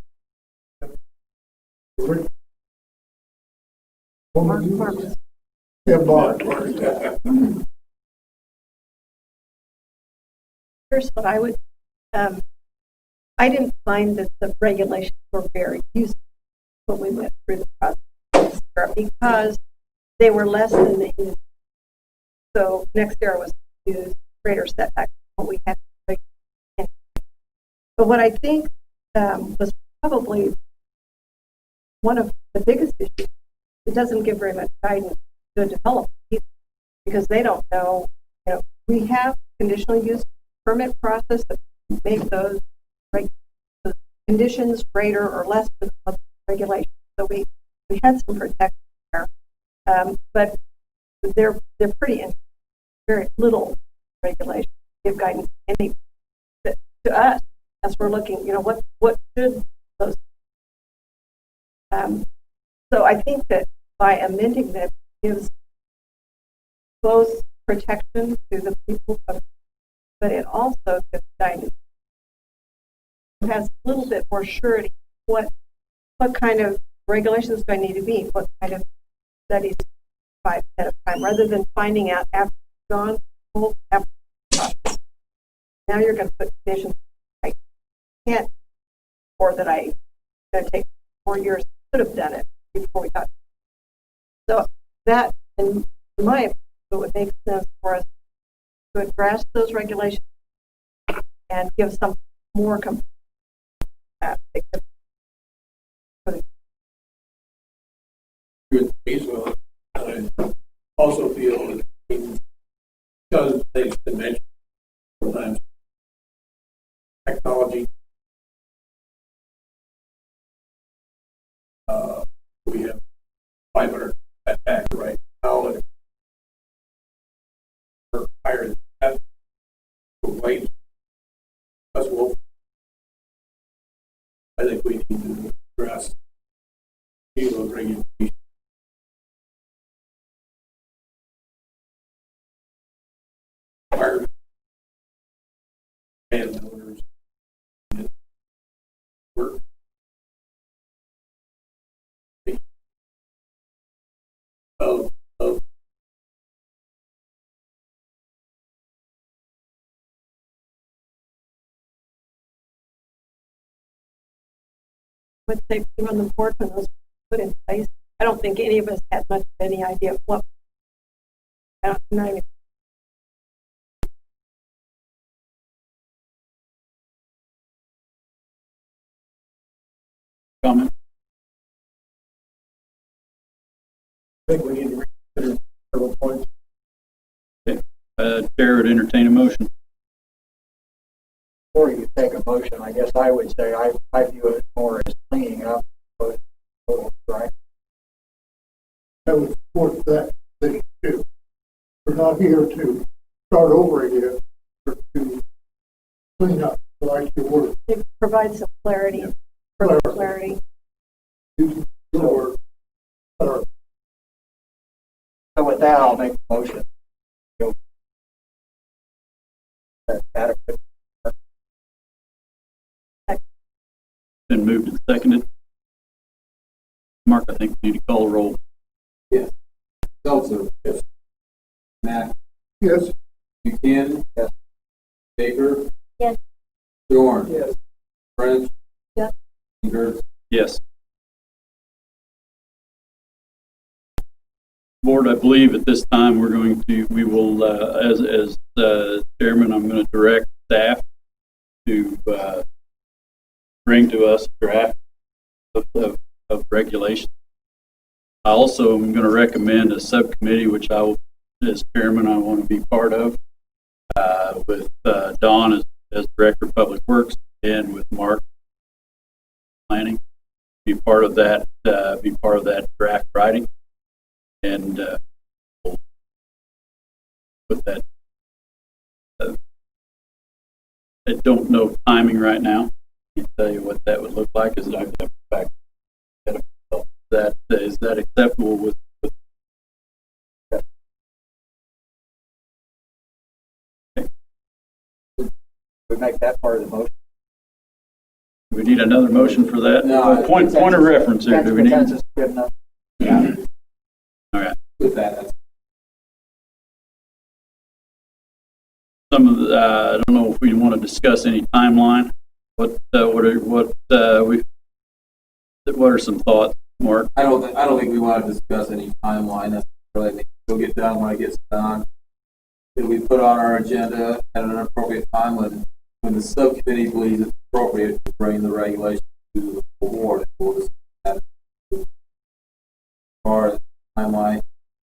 Mark. Here's what I would, I didn't find that the regulations were very useful when we went through the process because they were less than the industry. So next year was used greater setback than what we had. But what I think was probably one of the biggest issues, it doesn't give very much guidance to a developer either, because they don't know, we have conditional use permit process that make those conditions greater or less than regulations. So we had some protection there, but they're pretty very little regulation give guidance any to us as we're looking. What should those? So I think that by amending that gives both protection to the people, but it also gives guidance. It has a little bit more surety. What kind of regulations do I need to be? What kind of studies ahead of time, rather than finding out after it's gone, after the process. Now you're going to put conditions I can't, or that I going to take 4 years, could have done it before we got. So that, in my opinion, it would make sense for us to address those regulations and give some more complete. I also feel that because they've been mentioned sometimes, technology, we have 500 back right now, and we're higher than that. Wait, as well. I think we need to address those regulations. Landowners work. Of would say on the board when those were put in place. I don't think any of us had much of any idea of what. I don't know. Comment? I think we need to reconsider several points. Okay. Chair would entertain a motion. Before you take a motion, I guess I would say I view it more as cleaning up, right? I would support that position too. We're not here to start over again or to clean up, like your work. It provides some clarity, further clarity. Or, So with that, I'll make a motion. That's adequate. Been moved and seconded. Mark, I think we need to call a roll. Seltzer. Yes. Matt. yes. Buchanan. Yes. Baker. Yes. Dorn. Yes. French. Yes. Gertz. Yes. Board, I believe at this time we will, as chairman, I'm going to direct staff to bring to us a draft of regulations. I also am going to recommend a subcommittee, which I will, as chairman, I want to be part of, with Don as director of public works and with Mark planning. Be part of that draft writing, and we'll put that. I don't know timing right now. I can't tell you what that would look like. Is that acceptable with We make that part of the motion. Do we need another motion for that? No, Point of reference here. Do we need? Consensus is good enough. Yeah. All right. With that, that's Some of the, I don't know if we want to discuss any timeline. What are some thoughts, Mark? I don't think we want to discuss any timeline necessarily. I think it'll get done when it gets done. It'll be put on our agenda at an appropriate time when the subcommittee believes it's appropriate to bring the regulation to the full board. We'll discuss that. As far as timeline,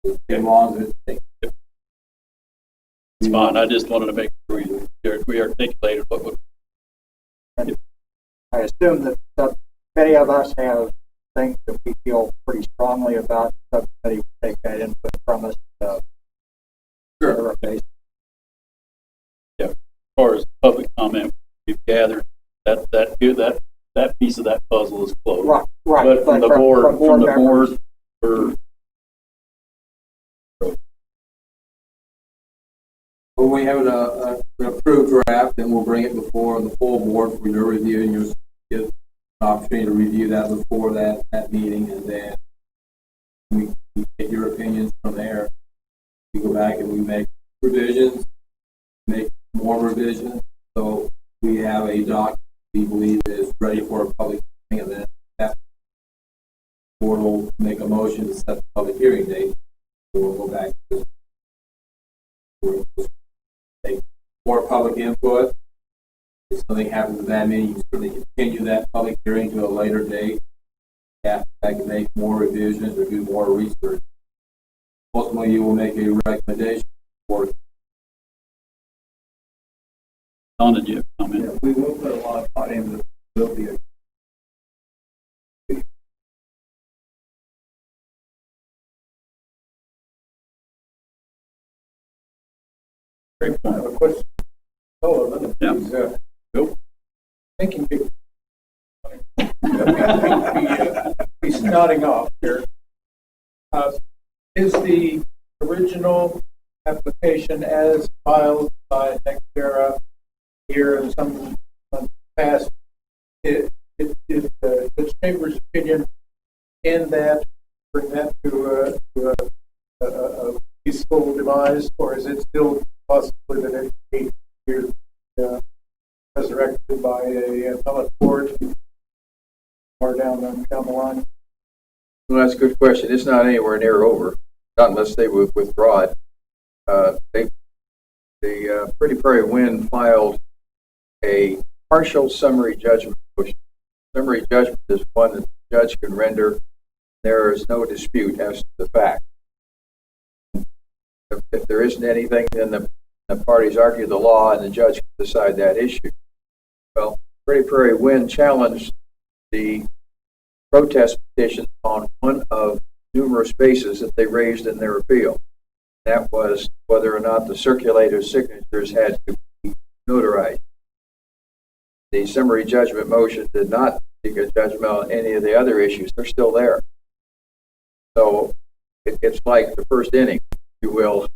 as long as it takes. It's fine. I just wanted to make sure we articulated what would. I assume that many of us have things that we feel pretty strongly about. The subcommittee will take that input from us. Sure. Yeah. As far as public comment we've gathered, that piece of that puzzle is closed. Right. But from the board, When we have an approved draft, then we'll bring it before the full board for your review, and you'll get an opportunity to review that before that meeting, and then we get your opinions from there. We go back and we make revisions, make more revisions, so we have a document we believe is ready for a public hearing, and then that board will make a motion to set the public hearing date. So we'll go back to this. Take more public input. If something happens with that meeting, you certainly continue that public hearing to a later date. I can make more revisions or do more research. Ultimately, you will make a recommendation for. Don, did you have a comment? Yeah, we will put a lot of thought into it. Will be a Great I point. have a question. Sullivan, Yeah. who's, Go. thinking big. He's nodding off here. Is the original application as filed by Nextera here in some past, is the Chamber's opinion in that, bring that to a peaceful demise, or is it still possibly that it can be resurrected by a appellate court or down the line? Well, that's a good question. It's not anywhere near over, not unless they would withdraw it. The Pretty Prairie Wind filed a partial summary judgment motion. Summary judgment is one that the judge can render. There is no dispute as to the fact. If there isn't anything, then the parties argue the law and the judge can decide that issue. Well, Pretty Prairie Wind challenged the protest petition on one of numerous bases that they raised in their appeal. That was whether or not the circulator's signatures had to be notarized. The summary judgment motion did not seek a judgment on any of the other issues. They're still there. So it's like the first inning, if you will,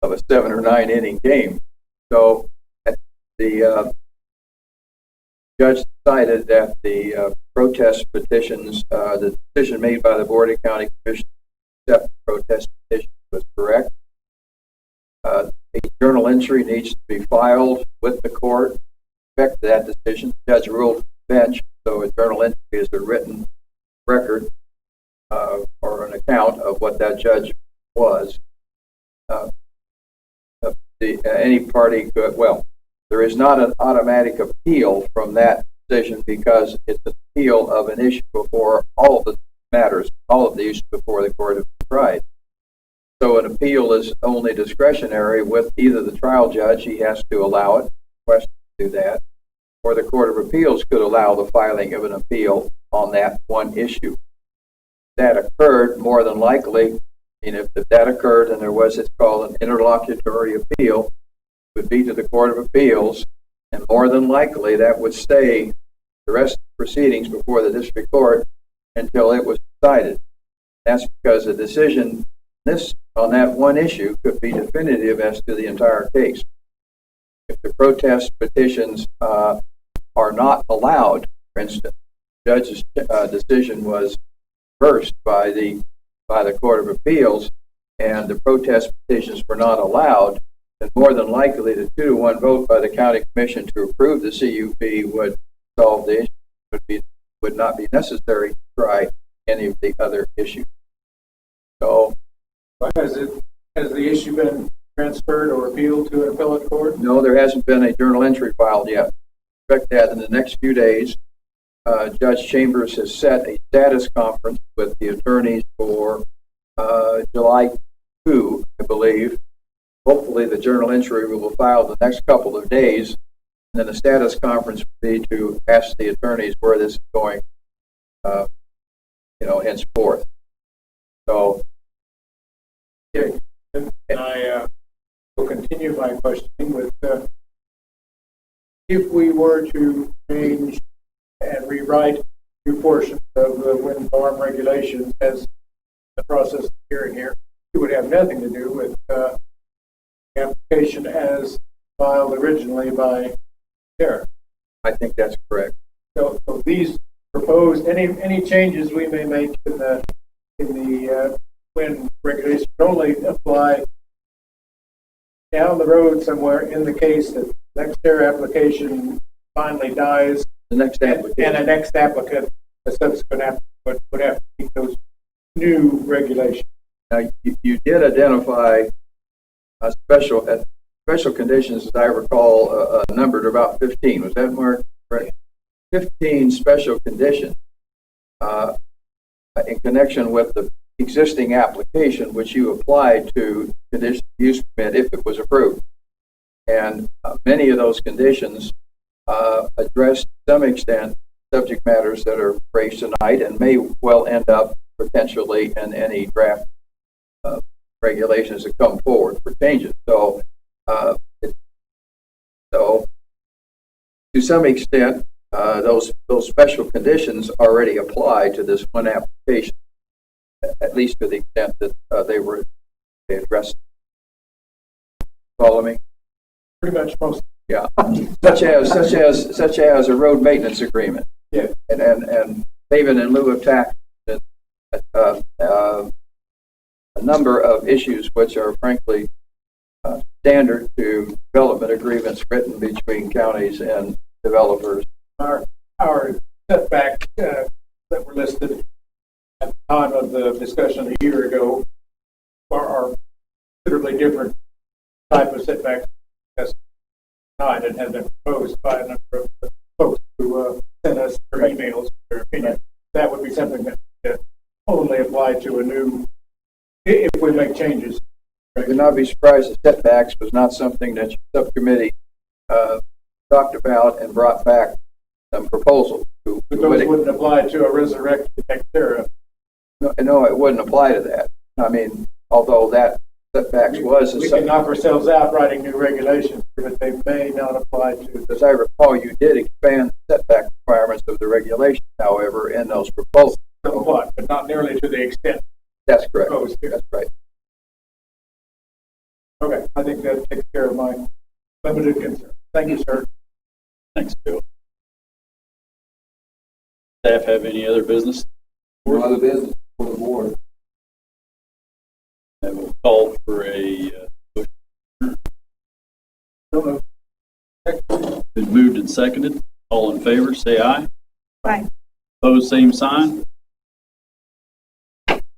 of a 7 or 9 inning game. So the judge decided that the protest petitions, the decision made by the Board of County Commissioners to accept the protest petition was correct. A journal entry needs to be filed with the court. Respect to that decision. The judge ruled bench, so a journal entry is a written record or an account of what that judge was. Any party could, well, there is not an automatic appeal from that decision because it's an appeal of an issue before all of the matters, all of the issues before the court have been tried. So an appeal is only discretionary with either the trial judge, he has to allow it, question to do that, or the Court of Appeals could allow the filing of an appeal on that one issue. That occurred more than likely, and if that occurred and there was, it's called an interlocutory appeal, it would be to the Court of Appeals, and more than likely that would stay the rest of the proceedings before the district court until it was decided. That's because a decision on that one issue could be definitive as to the entire case. If the protest petitions are not allowed, for instance, the judge's decision was reversed by the Court of Appeals and the protest petitions were not allowed, then more than likely the 2-to-1 vote by the county commission to approve the CUP would solve the issue. Would not be necessary to try any of the other issues. So, Has the issue been transferred or appealed to an appellate court? no, there hasn't been a journal entry filed yet. Expect that in the next few days. Judge Chambers has set a status conference with the attorneys for July 2, I believe. Hopefully the journal entry will be filed the next couple of days. And then the status conference will be to ask the attorneys where this is going, henceforth. So, Okay. And I will continue my questioning with, if we were to change and rewrite new portions of the wind farm regulations as the process of hearing here, it would have nothing to do with the application as filed originally by Sarah. I think that's correct. So these proposed, any changes we may make in the wind regulations only apply down the road somewhere in the case that the next Sarah application finally dies. The next application. And the next applicant, the subsequent applicant would have to meet those new regulations. Now, you did identify special conditions, as I recall, numbered about 15. Was that more correct? 15 special conditions in connection with the existing application, which you applied to conditional use permit if it was approved. And many of those conditions address to some extent subject matters that are raised tonight and may well end up potentially in any draft regulations that come forward for changes. So, to some extent, those special conditions already apply to this one application, at least to the extent that they addressed. Follow me? Pretty much most. Yeah, such as a road maintenance agreement. Yeah. And payment in lieu of tax. A number of issues which are frankly standard to development agreements written between counties and developers. Our setbacks that were listed at the time of the discussion a year ago are considerably different type of setbacks as tonight and have been proposed by a number of folks who sent us their emails, their opinion. That would be something that only apply to a new, if we make changes. I would not be surprised if setbacks was not something that your subcommittee talked about and brought back some proposals. But those wouldn't apply to a resurrected Xterra. No, it wouldn't apply to that. I mean, although that setbacks was. We can knock ourselves out writing new regulations, but they may not apply to. As I recall, you did expand the setback requirements of the regulations, however, in those proposals. Somewhat, but not nearly to the extent That's correct. proposed here. That's right. Okay, I think that takes care of my limited concern. Thank you, sir. Thanks, Bill. Staff have any other business? No other business for the board. I will call for a been moved and seconded. All in favor, say aye. Aye. Opposed, same sign.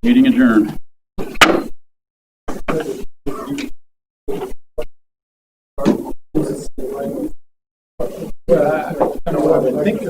Meeting adjourned. Well, I think